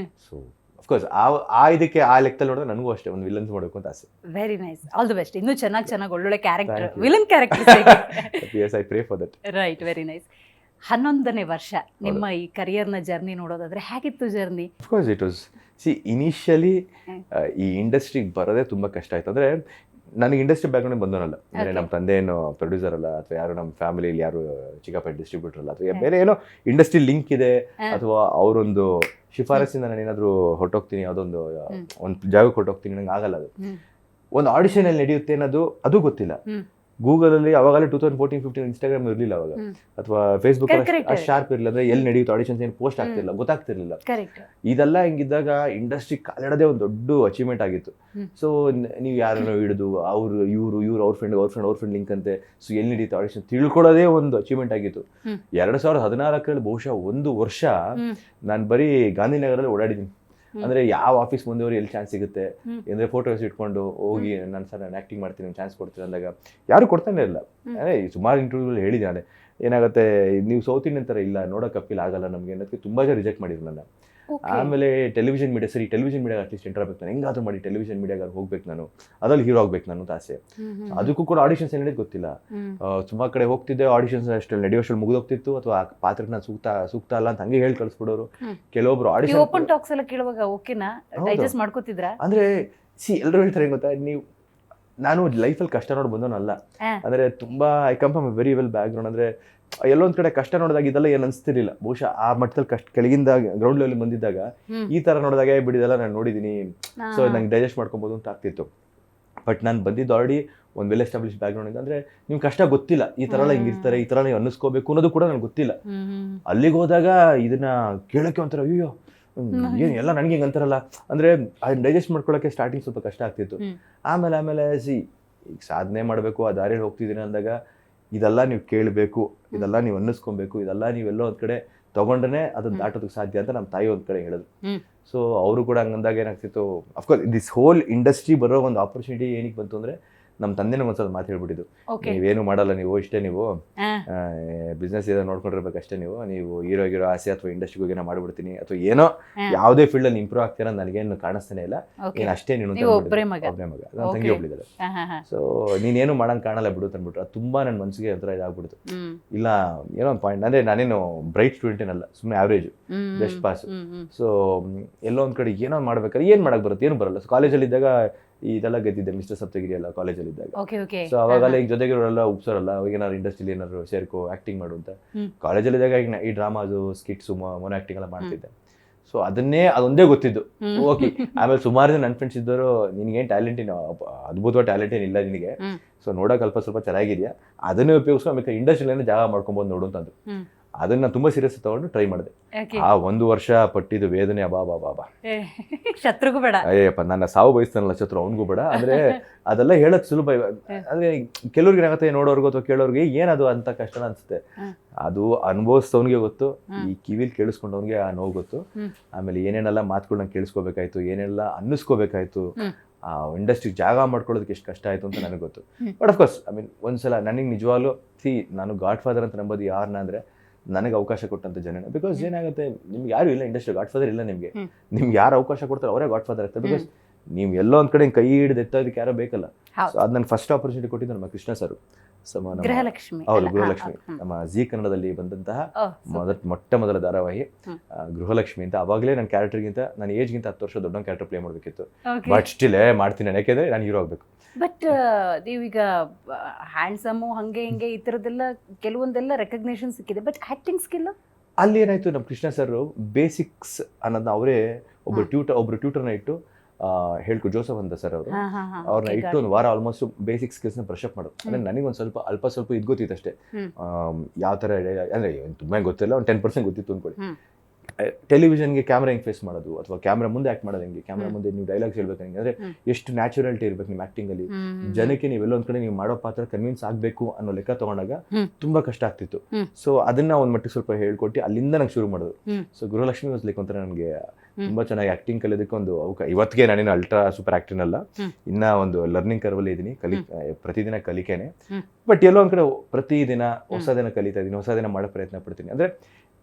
ಸೊ ಅಫ್ಕೋರ್ಸ್ ಆ ಇದಕ್ಕೆ ಆ ಲೆಕ್ಕದಲ್ಲಿ ನೋಡಿದ್ರೆ ನನಗೂ ಅಷ್ಟೇ ಒಂದು ವಿಲನ್ಸ್ ಮಾಡಬೇಕು ಅಂತ ಆಸೆ. Very nice, all the best. ಇನ್ನೂ ಚೆನ್ನಾಗಿ ಒಳ್ಳೊಳ್ಳೆ character, Thank you. Villain character. Yes, I pray for that. Right, very nice. 11ನೇ ವರ್ಷ ನಿಮ್ಮ ಈ ಕರಿಯರ್ನ ಜರ್ನಿ ನೋಡೋದಾದ್ರೆ ಹೇಗಿತ್ತು journey? Of course it was initially ಈ ಇಂಡಸ್ಟ್ರಿಗೆ ಬರೋದೇ ತುಂಬ ಕಷ್ಟ ಆಯ್ತು. ಅಂದರೆ ನನಗೆ ಇಂಡಸ್ಟ್ರಿ ಬ್ಯಾಕ್ಗ್ರೌಂಡ್ ಬಂದೋನಲ್ಲ, ಅಂದರೆ ನಮ್ಮ ತಂದೆ ಏನು ಪ್ರೊಡ್ಯೂಸರ್ ಅಲ್ಲ, ಅಥವಾ ಯಾರು ನಮ್ಮ ಫ್ಯಾಮಿಲಿಯಲ್ಲಿ ಯಾರು ಚಿಕ್ಕಪ್ಪ ಡಿಸ್ಟ್ರಿಬ್ಯೂಟರ್ ಅಲ್ಲ, ಅಥವಾ ಬೇರೆ ಏನೋ ಇಂಡಸ್ಟ್ರಿ ಲಿಂಕ್ ಇದೆ, ಅಥವಾ ಅವರೊಂದು ಶಿಫಾರಸ್ಸಿಂದ ನಾನು ಏನಾದರೂ ಹೊರಟೋಗ್ತೀನಿ, ಯಾವುದೊಂದು ಒಂದು ಜಾಗಕ್ಕೆ ಹೊರಟೋಗ್ತೀನಿ, ನಂಗೆ ಆಗಲ್ಲ. ಅದು ಒಂದು ಆಡಿಷನಲ್ಲಿ ನಡೆಯುತ್ತೆ ಅನ್ನೋದು ಅದು ಗೊತ್ತಿಲ್ಲ. ಗೂಗಲಲ್ಲಿ ಅವಾಗಲೇ 2014-15 ಇನ್ಸ್ಟಾಗ್ರಾಮ್ ಇರಲಿಲ್ಲ ಅವಾಗ, ಅಥವಾ ಫೇಸ್ಬುಕ್ ಅಷ್ಟು ಶಾರ್ಪ್ ಇರಲಿಲ್ಲ. ಅಂದರೆ ಎಲ್ಲಿ ನಡೆಯುತ್ತೆ ಆಡಿಷನ್ಸ್ ಏನು ಪೋಸ್ಟ್ ಆಗ್ತಿರಲಿಲ್ಲ, ಗೊತ್ತಾಗ್ತಿರ್ಲಿಲ್ಲ. ಇದೆಲ್ಲ ಹಿಂಗಿದ್ದಾಗ ಇಂಡಸ್ಟ್ರಿ ಕಾಲಿಡೋದೇ ಒಂದು ದೊಡ್ಡ ಅಚೀವ್ಮೆಂಟ್ ಆಗಿತ್ತು. ಸೊ ನೀವು ಯಾರನ್ನೋ ಹಿಡಿದು ಇವ್ರು ಅವ್ರ ಫ್ರೆಂಡ್ ಲಿಂಕ್ ಅಂತೆ, ಸೊ ಎಲ್ಲಿ ನಡೆಯುತ್ತೆ ಆಡಿಷನ್ ತಿಳ್ಕೊಳ್ಳೋದೇ ಒಂದು ಅಚೀವ್ಮೆಂಟ್ ಆಗಿತ್ತು. 2014ರಲ್ಲಿ ಬಹುಶಃ 1 ವರ್ಷ ನಾನು ಬರೀ ಗಾಂಧಿನಗರಲ್ಲಿ ಓಡಾಡಿದ್ದೀನಿ. ಅಂದರೆ ಯಾವ ಆಫೀಸ್ ಮುಂದೆವ್ರು ಎಲ್ಲಿ ಚಾನ್ಸ್ ಸಿಗುತ್ತೆ ಅಂದರೆ ಫೋಟೋಸ್ ಇಟ್ಕೊಂಡು ಹೋಗಿ ನಾನು ಆ್ಯಕ್ಟಿಂಗ್ ಮಾಡ್ತೀನಿ, ಚಾನ್ಸ್ ಕೊಡ್ತೀನಿ ಅಂದಾಗ ಯಾರು ಕೊಡ್ತಾನೆ ಇಲ್ಲ. ಅಂದರೆ ಸುಮಾರು ಇಂಟರ್ವ್ಯೂಗಳು ಹೇಳಿದೆ ನಾನೇ, ಏನಾಗುತ್ತೆ ನೀವು ಸೌತ್ ಇಂಡಿಯನ್ ಥರ ಇಲ್ಲ, ನೋಡೋಕೆ ಅಪ್ಪಿಲ್ ಆಗಲ್ಲ ನಮಗೆ ಅನ್ನೋದಕ್ಕೆ ತುಂಬ ಜನ ರಿಜೆಕ್ಟ್ ಮಾಡಿದ್ರು ನನ್ನ. ಆಮೇಲೆ ಟೆಲಿವಿಷನ್ ಮೀಡಿಯಾ, ಸರಿ ಟೆಲಿವಿಷನ್ ಮೀಡಿಯಾಗ ಅಟ್ಲೀಸ್ಟ್ ಎಂಟರ್ ಆಗ್ಬೇಕು ನಾನು, ಹೆಂಗಾದ್ರೂ ಮಾಡಿ ಟೆಲಿವಿಷನ್ ಮೀಡಿಯಾಗ ಹೋಗ್ಬೇಕು ನಾನು, ಅದ್ರಲ್ಲಿ ಹೀರೋ ಆಗ್ಬೇಕು ನಾನು ಅಂತ ಆಸೆ. ಅದಕ್ಕೂ ಕೂಡ ಆಡಿಷನ್ಸ್ ಏನು ನಡೆಯೋದು ಗೊತ್ತಿಲ್ಲ. ಸುಮಾರು ಕಡೆ ಹೋಗ್ತಿದ್ದೆ, ಆಡಿಷನ್ಸ್ ಅಷ್ಟು ನಡೆಯೋಷ್ಟು ಮುಗಿದೋಗ್ತಿತ್ತು, ಅಥವಾ ಆ ಪಾತ್ರಕ್ಕೆ ನಾನು ಸೂಕ್ತ ಅಲ್ಲ ಅಂತ ಹಂಗೆ ಹೇಳಿ ಕಳಿಸ್ಬಿಡೋರು. ಕೆಲವೊಬ್ರು ಆಡಿಷನ್ ಓಪನ್ ಟಾಕ್ಸ್ ಎಲ್ಲ ಕೇಳುವಾಗ ಓಕೆನಾ ಡೈಜೆಸ್ಟ್ ಮಾಡ್ಕೋತಿದ್ರಾ? ಅಂದ್ರೆ ಎಲ್ಲರೂ ಹೇಳ್ತಾರೆ ಗೊತ್ತಾ, ನಾನು ಲೈಫಲ್ಲಿ ಕಷ್ಟ ನೋಡಿ ಬಂದವನಲ್ಲ. ಅಂದ್ರೆ ತುಂಬಾ I come from very well back ground. ಅಂದ್ರೆ ಎಲ್ಲೊಂದ್ ಕಡೆ ಕಷ್ಟ ನೋಡಿದಾಗ ಇದೆಲ್ಲ ಏನು ಅನಿಸ್ತಿರ್ಲಿಲ್ಲ. ಬಹುಶಃ ಆ ಮಟ್ಟದಲ್ಲಿ ಕೆಳಗಿಂದ ಗ್ರೌಂಡ್ ಲೆವೆಲ್ ಬಂದಿದ್ದಾಗ ಈ ತರ ನೋಡಿದಾಗ ಬಿಡಿದೆಲ್ಲ ನಾನು ನೋಡಿದೀನಿ, ಸೊ ನಂಗೆ ಡೈಜೆಸ್ಟ್ ಮಾಡ್ಕೊಬೋದು ಅಂತ ಆಗ್ತಿತ್ತು. ಬಟ್ ನಾನು ಬಂದಿದ್ದು ಆಲ್ರೆಡಿ ಒಂದು ವೆಲ್ ಎಸ್ಟಾಬ್ಲಿಷ್ ಬ್ಯಾಕ್ ಗ್ರೌಂಡ್ ಇಂದ. ಅಂದ್ರೆ ನಿಮ್ಗೆ ಕಷ್ಟ ಗೊತ್ತಿಲ್ಲ, ಈ ತರ ಎಲ್ಲ ಹಿಂಗಿರ್ತಾರೆ, ಈ ತರ ನೀವು ಅನ್ನಿಸ್ಕೋಬೇಕು ಅನ್ನೋದು ಕೂಡ ನನಗೆ ಗೊತ್ತಿಲ್ಲ. ಅಲ್ಲಿಗೆ ಹೋದಾಗ ಇದನ್ನ ಕೇಳೋಕೆ ಒಂಥರ ಅಯ್ಯೋ ಏನು ಎಲ್ಲ ನನಗೆ ಹಿಂಗೆ ಅಂತಾರಲ್ಲ, ಅಂದರೆ ಅದನ್ನ ಡೈಜೆಸ್ಟ್ ಮಾಡ್ಕೊಳ್ಳೋಕ್ಕೆ ಸ್ಟಾರ್ಟಿಂಗ್ ಸ್ವಲ್ಪ ಕಷ್ಟ ಆಗ್ತಿತ್ತು. ಆಮೇಲೆ ಈಗ ಸಾಧನೆ ಮಾಡಬೇಕು, ಆ ದಾರಿಯಲ್ಲಿ ಹೋಗ್ತಿದ್ದೀನಿ ಅಂದಾಗ ಇದೆಲ್ಲ ನೀವು ಕೇಳಬೇಕು, ಇದೆಲ್ಲ ನೀವು ಅನ್ನಿಸ್ಕೊಬೇಕು, ಇದೆಲ್ಲ ನೀವೆಲ್ಲೋ ಒಂದು ಕಡೆ ತೊಗೊಂಡ್ರೆ ಅದನ್ನ ದಾಟೋದಕ್ಕೆ ಸಾಧ್ಯ ಅಂತ ನಮ್ಮ ತಾಯಿ ಒಂದು ಕಡೆ ಹೇಳಿದ್ರು. ಸೊ ಅವರು ಕೂಡ ಹಂಗಂದಾಗ ಏನಾಗ್ತಿತ್ತು, ಅಫ್ಕೋರ್ಸ್ ದಿಸ್ ಹೋಲ್ ಇಂಡಸ್ಟ್ರಿ ಬರೋ ಒಂದು ಆಪರ್ಚುನಿಟಿ ಏನಕ್ಕೆ ಬಂತು ಅಂದರೆ ನಮ್ಮ ತಂದೆನೇ ಒಂದ್ಸಲ ಮಾತು ಹೇಳ್ಬಿಟ್ಟಿದ್ದು, ನೀವೇನು ಮಾಡಲ್ಲ, ನೀವು ಇಷ್ಟೇ, ನೀವು ಬಿಸ್ನೆಸ್ ಏನೋ ನೋಡ್ಕೊಂಡಿರ್ಬೇಕು ಅಷ್ಟೇ, ನೀವು ಹೀರೋ ಆಸೆ ಅಥವಾ ಇಂಡಸ್ಟ್ರಿಗೆ ಹೋಗಿ ಮಾಡ್ಬಿಡ್ತೀನಿ ಅಥವಾ ಏನೋ ಯಾವುದೇ ಫೀಲ್ಡಲ್ಲಿ ಇಂಪ್ರೂವ್ ಆಗ್ತೀರಾ ನನಗೇನು ಕಾಣಿಸ್ತಾನೆ ಇಲ್ಲ, ಏನು ಅಷ್ಟೇ ನೀನು ಒಬ್ಬನೇ ಮಗ, ನನ್ನ ತಂಗಿ ಒಬ್ಳಿದ್ದಾರೆ, ಸೊ ನೀನೇನು ಮಾಡಂಗೆ ಕಾಣಲ್ಲ ಬಿಡು ಅಂದ್ಬಿಟ್ರು. ಅದು ತುಂಬ ನನ್ನ ಮನಸ್ಸಿಗೆ ಒಂಥರ ಇದಾಗ್ಬಿಡ್ತು. ಇಲ್ಲ ಏನೋ ಒಂದು ಪಾಯಿಂಟ್, ಅಂದರೆ ನಾನೇನು ಬ್ರೈಟ್ ಸ್ಟೂಡೆಂಟ್ ಏನಲ್ಲ, ಸುಮ್ಮನೆ ಆವ್ರೇಜ್ ಜಸ್ಟ್ ಪಾಸ್. ಸೊ ಎಲ್ಲೋ ಒಂದು ಕಡೆ ಏನೋ ಮಾಡ್ಬೇಕಾದ್ರೆ ಏನು ಮಾಡಕ್ಕೆ ಬರುತ್ತೆ, ಏನು ಬರಲ್ಲ. ಸೊ ಕಾಲೇಜಲ್ಲಿದ್ದಾಗ ಇದೆಲ್ಲ ಗೆದ್ದಿದ್ದೆ, ಮಿಸ್ಟರ್ ಸಪ್ತಗಿರಿ ಎಲ್ಲ ಕಾಲೇಜಲ್ಲಿ ಇದ್ದಾಗ. ಸೊ ಅವಾಗೆಲ್ಲ ಈಗ ಜೊತೆಗಿರೋರೆಲ್ಲ ಉಪ್ಸೋರಲ್ಲ, ಅವಾಗ ಏನಾದ್ರು ಇಂಡಸ್ಟ್ರಿಲಿ ಏನಾದ್ರು ಸೇರ್ಕೋ ಆಕ್ಟಿಂಗ್ ಮಾಡು ಅಂತ. ಕಾಲೇಜಲ್ಲಿದ್ದಾಗ ಈಗ ಈ ಡ್ರಾಮಾದು ಸ್ಕಿಟ್ಸು ಮೊನೋ ಆಕ್ಟಿಂಗ್ ಎಲ್ಲ ಮಾಡ್ತಿದ್ದೆ. ಸೊ ಅದೊಂದೇ ಗೊತ್ತಿದ್ದು. ಓಕೆ, ಆಮೇಲೆ ಸುಮಾರು ಜನ ನನ್ನ ಫ್ರೆಂಡ್ಸ್ ಇದ್ದವರು, ನಿನಗೇನು ಟ್ಯಾಲೆಂಟ್ ಅದ್ಭುತವಾದ ಟ್ಯಾಲೆಂಟ್ ಏನಿಲ್ಲ ನಿನಗೆ, ಸೊ ನೋಡೋಕೆ ಸ್ವಲ್ಪ ಚೆನ್ನಾಗಿದೆಯಾ, ಅದನ್ನೇ ಉಪಯೋಗಿಸ್ಕೊ, ಆಮೇಲೆ ಇಂಡಸ್ಟ್ರಿಯಲ್ಲಿ ಜಾಗ ಮಾಡ್ಕೊಬೋದು ನೋಡು ಅಂತಂದ್ರು. ಅದನ್ನ ತುಂಬಾ ಸೀರಿಯಸ್ ತಗೊಂಡು ಟ್ರೈ ಮಾಡಿದೆ. ಆ 1 ವರ್ಷ ಪಟ್ಟಿದ್ದು ವೇದನೆ ಬಾಬಾ ಶತ್ರುಗೂ ಬೇಡ, ಅಯ್ಯಪ್ಪ ನನ್ನ ಸಾವು ಬಯಸ್ತಾನಲ್ಲ ಶತ್ರು ಅವನಿಗೂ ಬೇಡ. ಅಂದ್ರೆ ಅದೆಲ್ಲ ಹೇಳಕ್ ಸುಲಭ. ಅಂದ್ರೆ ಕೆಲವ್ರಿಗೆ ಏನಾಗುತ್ತೆ, ನೋಡೋರ್ಗು ಅಥವಾ ಕೇಳೋರ್ಗೆ ಏನದು ಅಂತ ಕಷ್ಟ ಅನ್ಸುತ್ತೆ. ಅದು ಅನುಭವಿಸ್ತವನಿಗೆ ಗೊತ್ತು, ಈ ಕಿವಿಲ್ ಕೇಳಿಸ್ಕೊಂಡವನಿಗೆ ಆ ನೋವು ಗೊತ್ತು. ಆಮೇಲೆ ಏನೇನೆಲ್ಲ ಮಾತುಗಳನ್ನ ಕೇಳಿಸ್ಕೋಬೇಕಾಯ್ತು, ಏನೆಲ್ಲ ಅನ್ನಿಸ್ಕೋಬೇಕಾಯ್ತು, ಆ ಇಂಡಸ್ಟ್ರಿಗೆ ಜಾಗ ಮಾಡ್ಕೊಳ್ಳೋದಕ್ಕೆ ಎಷ್ಟು ಕಷ್ಟ ಆಯಿತು ಅಂತ ನನಗೆ ಗೊತ್ತು. ಬಟ್ ಅಫ್ಕೋರ್ಸ್ ಒಂದ್ಸಲ ನನಗೆ ನಿಜವಾಗ್ಲೂ ನಾನು ಗಾಡ್ ಫಾದರ್ ಅಂತ ನಂಬೋದು ಯಾರನ್ನ ಅಂದರೆ ನನಗೆ ಅವಕಾಶ ಕೊಟ್ಟಂತ ಜನ. ಬಿಕಾಸ್ ಏನಾಗುತ್ತೆ, ನಿಮ್ಗೆ ಯಾರು ಇಲ್ಲ ಇಂಡಸ್ಟ್ರಿ, ಗಾಡ್ ಫಾದರ್ ಇಲ್ಲ ನಿಮಗೆ. ನಿಮ್ಗೆ ಯಾರು ಅವಕಾಶ ಕೊಡ್ತಾರೆ ಅವರೇ ಗಾಡ್ ಫಾದರ್ ಆಗ್ತಾರೆ. ಬಿಕಾಸ್ ನೀವು ಎಲ್ಲೋ ಒಂದು ಕಡೆ ಕೈ ಹಿಡಿದು ಎತ್ತೋದಕ್ಕೆ ಯಾರೋ ಬೇಕಲ್ಲ. ಸೊ ಅದು ನನ್ನ ಫಸ್ಟ್ ಆಪರ್ಚುನಿಟಿ ಕೊಟ್ಟಿದ್ದು ನಮ್ಮ ಕೃಷ್ಣ ಸರ್, ಗೃಹಲಕ್ಷ್ಮಿ. ಹೌದು, ಗೃಹಲಕ್ಷ್ಮಿ, ನಮ್ಮ ಜಿ ಕನ್ನಡದಲ್ಲಿ ಬಂದಂತಹ ಮೊಟ್ಟ ಮೊದಲ ಧಾರಾವಾಹಿ ಗೃಹಲಕ್ಷ್ಮಿ ಅಂತ. ಅವಾಗಲೇ ನನ್ನ ಕ್ಯಾರೆಕ್ಟರ್ಗಿಂತ, ನನ್ನ ಏಜ್ಗಿಂತ 10 ವರ್ಷ ದೊಡ್ಡ ಕ್ಯಾರೆಕ್ಟರ್ ಪ್ಲೇ ಮಾಡಬೇಕಿತ್ತು. ಬಟ್ ಸ್ಟಿಲ್ ಮಾಡ್ತೀನಿ, ಯಾಕೆಂದ್ರೆ ನಾನು ಹೀರೋ ಆಗಬೇಕು. ಬಟ್ ನೀವೀಗ ಹ್ಯಾಂಡ್ಸಮು ಹಂಗೆ ಹಿಂಗೆ ಈ ಥರದ್ದೆಲ್ಲ ಕೆಲವೊಂದೆಲ್ಲ ರೆಕಗ್ನೇಷನ್ ಸಿಕ್ಕಿದೆ, ಬಟ್ ಆಕ್ಟಿಂಗ್ ಸ್ಕಿಲ್ ಅಲ್ಲಿ ಏನಾಯ್ತು, ನಮ್ಮ ಕೃಷ್ಣ ಸರ್ ಬೇಸಿಕ್ಸ್ ಅನ್ನೋದನ್ನ ಅವರೇ ಒಬ್ರು ಟ್ಯೂಟರ್ನ ಇಟ್ಟು ಹೇಳ್ಕೊ, ಜೋಸಫ್ ಅಂತ ಸರ್ ಅವರು, ಅವ್ರನ್ನ ಇಟ್ಟು ಒಂದು ವಾರ ಆಲ್ಮೋಸ್ಟ್ ಬೇಸಿಕ್ ಸ್ಕಿಲ್ಸ್ನ ಬ್ರಷ್ ಅಪ್ ಮಾಡೋದು. ಅಂದರೆ ನನಗೊಂದು ಸ್ವಲ್ಪ ಇದು ಗೊತ್ತಿತ್ತು ಅಷ್ಟೇ. ಯಾವ ಥರ ಅಂದರೆ ತುಂಬ ಗೊತ್ತಿಲ್ಲ, ಒಂದು 10% ಗೊತ್ತಿತ್ತು ಅಂದ್ಕೊಳ್ಳಿ. ಟೆಲಿವಿಷನ್ಗೆ ಕ್ಯಾಮ್ರಾ ಹೆಂಗೆ ಫೇಸ್ ಮಾಡೋದು, ಅಥವಾ ಕ್ಯಾಮ್ರಾ ಮುಂದೆ ಆ್ಯಕ್ಟ್ ಮಾಡೋದು ಹೆಂಗೆ, ಕ್ಯಾಮ್ರಾ ಮುಂದೆ ನೀವು ಡೈಲಾಗ್ಸ್ ಹೇಳ್ಬೇಕು ಹೆಂಗೆ, ಅಂದರೆ ಎಷ್ಟು ನ್ಯಾಚುರಾಲಿಟಿ ಇರಬೇಕು ನಿಮ್ಮ ಆ್ಯಕ್ಟಿಂಗಲ್ಲಿ. ಜನಕ್ಕೆ ನೀವೆಲ್ಲೊಂದು ಕಡೆ ನೀವು ಮಾಡೋ ಪಾತ್ರ ಕನ್ವಿನ್ಸ್ ಆಗಬೇಕು ಅನ್ನೋ ಲೆಕ್ಕ ತೊಗೊಂಡಾಗ ತುಂಬ ಕಷ್ಟ ಆಗ್ತಿತ್ತು. ಸೊ ಅದನ್ನ ಒಂದು ಮಟ್ಟಿಗೆ ಸ್ವಲ್ಪ ಹೇಳ್ಕೊಟ್ಟು ಅಲ್ಲಿಂದ ನಂಗೆ ಶುರು ಮಾಡೋದು. ಸೊ ಗೃಹಲಕ್ಷ್ಮಿ ವಾಸ್ ಲೈಕ್ ಒಂಥರ ನನಗೆ ತುಂಬಾ ಚೆನ್ನಾಗಿ ಆಕ್ಟಿಂಗ್ ಕಲಿಯೋದಕ್ಕೆ ಒಂದು ಇವತ್ತಿಗೆ ನಾನೇನು ಅಲ್ಟ್ರಾ ಸೂಪರ್ ಆಕ್ಟರ್ ಅಲ್ಲ, ಇನ್ನ ಒಂದು ಲರ್ನಿಂಗ್ ಕರ್ವ್ ಅಲ್ಲಿ ಇದೀನಿ, ಪ್ರತಿದಿನ ಕಲಿಕೆನೆ. ಬಟ್ ಎಲ್ಲೋ ಒಂದ್ ಕಡೆ ಪ್ರತಿದಿನ ಹೊಸದನ್ನ ಕಲಿತಾ ಇದೀನಿ, ಹೊಸದನ್ನ ಮಾಡೋ ಪ್ರಯತ್ನ ಪಡ್ತೀನಿ. ಅಂದ್ರೆ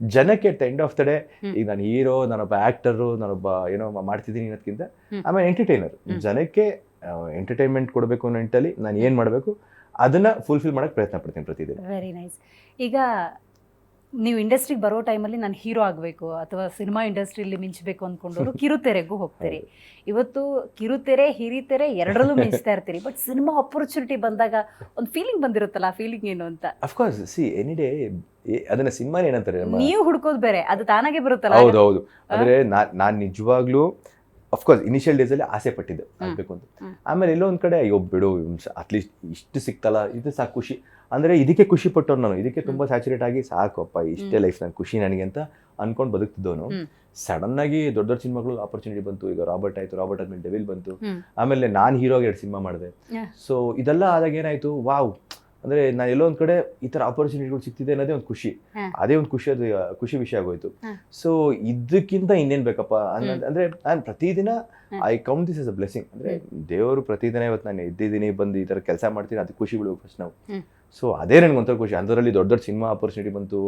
ಜನಕ್ಕೆ at the end of the day ಈಗ ನಾನು ಹೀರೋ, ನಾನೊಬ್ಬ ಆಕ್ಟರು, ನಾನೊಬ್ಬ ಏನೋ ಮಾಡ್ತಿದ್ದೀನಿ ಅನ್ನೋದಕ್ಕಿಂತ ಆಮೇಲೆ ಎಂಟರ್ಟೈನರ್. ಜನಕ್ಕೆ ಎಂಟರ್ಟೈನ್ಮೆಂಟ್ ಕೊಡಬೇಕು ಅನ್ನೋ ನಿಟ್ಟಲ್ಲಿ ನಾನು ಏನ್ ಮಾಡಬೇಕು ಅದನ್ನ ಫುಲ್ಫಿಲ್ ಮಾಡಕ್ ಪ್ರಯತ್ನ ಪಡ್ತೀನಿ ಪ್ರತಿದಿನ. Very nice. ಈಗ ನೀವು ಇಂಡಸ್ಟ್ರಿಗೆ ಬರೋ ಟೈಮಲ್ಲಿ ನಾನು ಹೀರೋ ಆಗಬೇಕು ಅಥವಾ ಸಿನಿಮಾ ಇಂಡಸ್ಟ್ರಿಯಲ್ಲಿ ಮಿಂಚಬೇಕು ಅಂದ್ಕೊಂಡವರು ಕಿರುತೆರೆಗೂ ಹೋಗ್ತೀರಿ. ಇವತ್ತು ಕಿರುತೆರೆ ಹಿರಿತೆರೆ ಎರಡರಲ್ಲೂ ಮಿಂಚ್ತಾ ಇರ್ತೀರಿ. ಬಟ್ ಸಿನಿಮಾ ಆಪರ್ಚುನಿಟಿ ಬಂದಾಗ ಒಂದು ಫೀಲಿಂಗ್ ಬಂದಿರುತ್ತಲ್ಲ, ಆ ಫೀಲಿಂಗ್ ಏನು ಅಂತ? ಅಫ್ಕೋರ್ಸ್ ಸಿ ಎನಿ ಡೇ ಅದನ್ನ ಸಿನಿಮಾ ಏನಂತಾರೆ, ನೀವು ಹುಡ್ಕೋದು ಬೇರೆ, ಅದು ತಾನಾಗೆ ಬರುತ್ತಲ್ಲ. ಹೌದು. ಅಂದ್ರೆ ನಾನ್ ನಿಜವಾಗ್ಲೂ ಅಫ್ಕೋರ್ಸ್ ಇನಿಷಿಯಲ್ ಡೇಸ್ ಅಲ್ಲಿ ಆಸೆ ಪಟ್ಟಿದ್ದೆ ಆಗ್ಬೇಕು ಅಂತ. ಆಮೇಲೆ ಎಲ್ಲೋ ಒಂದ್ ಕಡೆ ಅಯ್ಯೋ ಬಿಡು, ಅಟ್ಲೀಸ್ಟ್ ಇಷ್ಟು ಸಿಕ್ತಲ್ಲ, ಇದು ಸಾಕು ಖುಷಿ. ಅಂದ್ರೆ ಇದಕ್ಕೆ ಖುಷಿ ಪಟ್ಟವ್ನು ನಾನು, ಇದಕ್ಕೆ ತುಂಬಾ ಸ್ಯಾಚುರೇಟ್ ಆಗಿ ಸಾಕಪ್ಪ ಇಷ್ಟೇ ಲೈಫ್ ನನ್ ಖುಷಿ ನನಗೆ ಅಂತ ಅನ್ಕೊಂಡ್ ಬದುಕ್ತಿದ್ದವನು. ಸಡನ್ ಆಗಿ ದೊಡ್ಡ ದೊಡ್ಡ ಸಿನಿಮಾಗಳು ಆಪರ್ಚುನಿಟಿ ಬಂತು. ಈಗ ರಾಬರ್ಟ್ ಆಯ್ತು, ರಾಬರ್ಟ್ ಆದ್ಮೇಲೆ ಡೆವಿಲ್ ಬಂತು, ಆಮೇಲೆ ನಾನ್ ಹೀರೋಗೆ 2 ಸಿನಿಮಾ ಮಾಡಿದೆ. ಸೊ ಇದೆಲ್ಲ ಆದಾಗ ಏನಾಯ್ತು, ವಾವ್, ಅಂದ್ರೆ ನಾನು ಎಲ್ಲೋ ಒಂದ್ ಕಡೆ ಈ ತರ ಆಪರ್ಚುನಿಟಿಗಳು ಸಿಗ್ತಿದೆ ಅನ್ನೋದೇ ಒಂದು ಖುಷಿ. ಅದೇ ಒಂದು ಖುಷಿ ವಿಷಯ ಆಗೋಯ್ತು. ಸೊ ಇದಕ್ಕಿಂತ ಇನ್ನೇನ್ ಬೇಕಪ್ಪ ಅಂದ್ರೆ ನಾನು ಪ್ರತಿದಿನ I can't this is a blessing. ಅಂದ್ರೆ ದೇವರು ಪ್ರತಿದಿನ ಇವತ್ತು ನಾನು ಎದ್ದಿದ್ದೀನಿ, ಬಂದು ಈ ತರ ಕೆಲಸ ಮಾಡ್ತೀನಿ, ಅದಕ್ಕೆ ಖುಷಿ ಬಿಡ್ಬೇಕು ಫಸ್ಟ್ ನಾವು. ಸೊ ಅದೇ ನನಗೆ ಒಂಥರ ಖುಷಿ. ಅದರಲ್ಲಿ ದೊಡ್ಡ ದೊಡ್ಡ ಸಿನಿಮಾ ಆಪರ್ಚುನಿಟಿ ಬಂತು,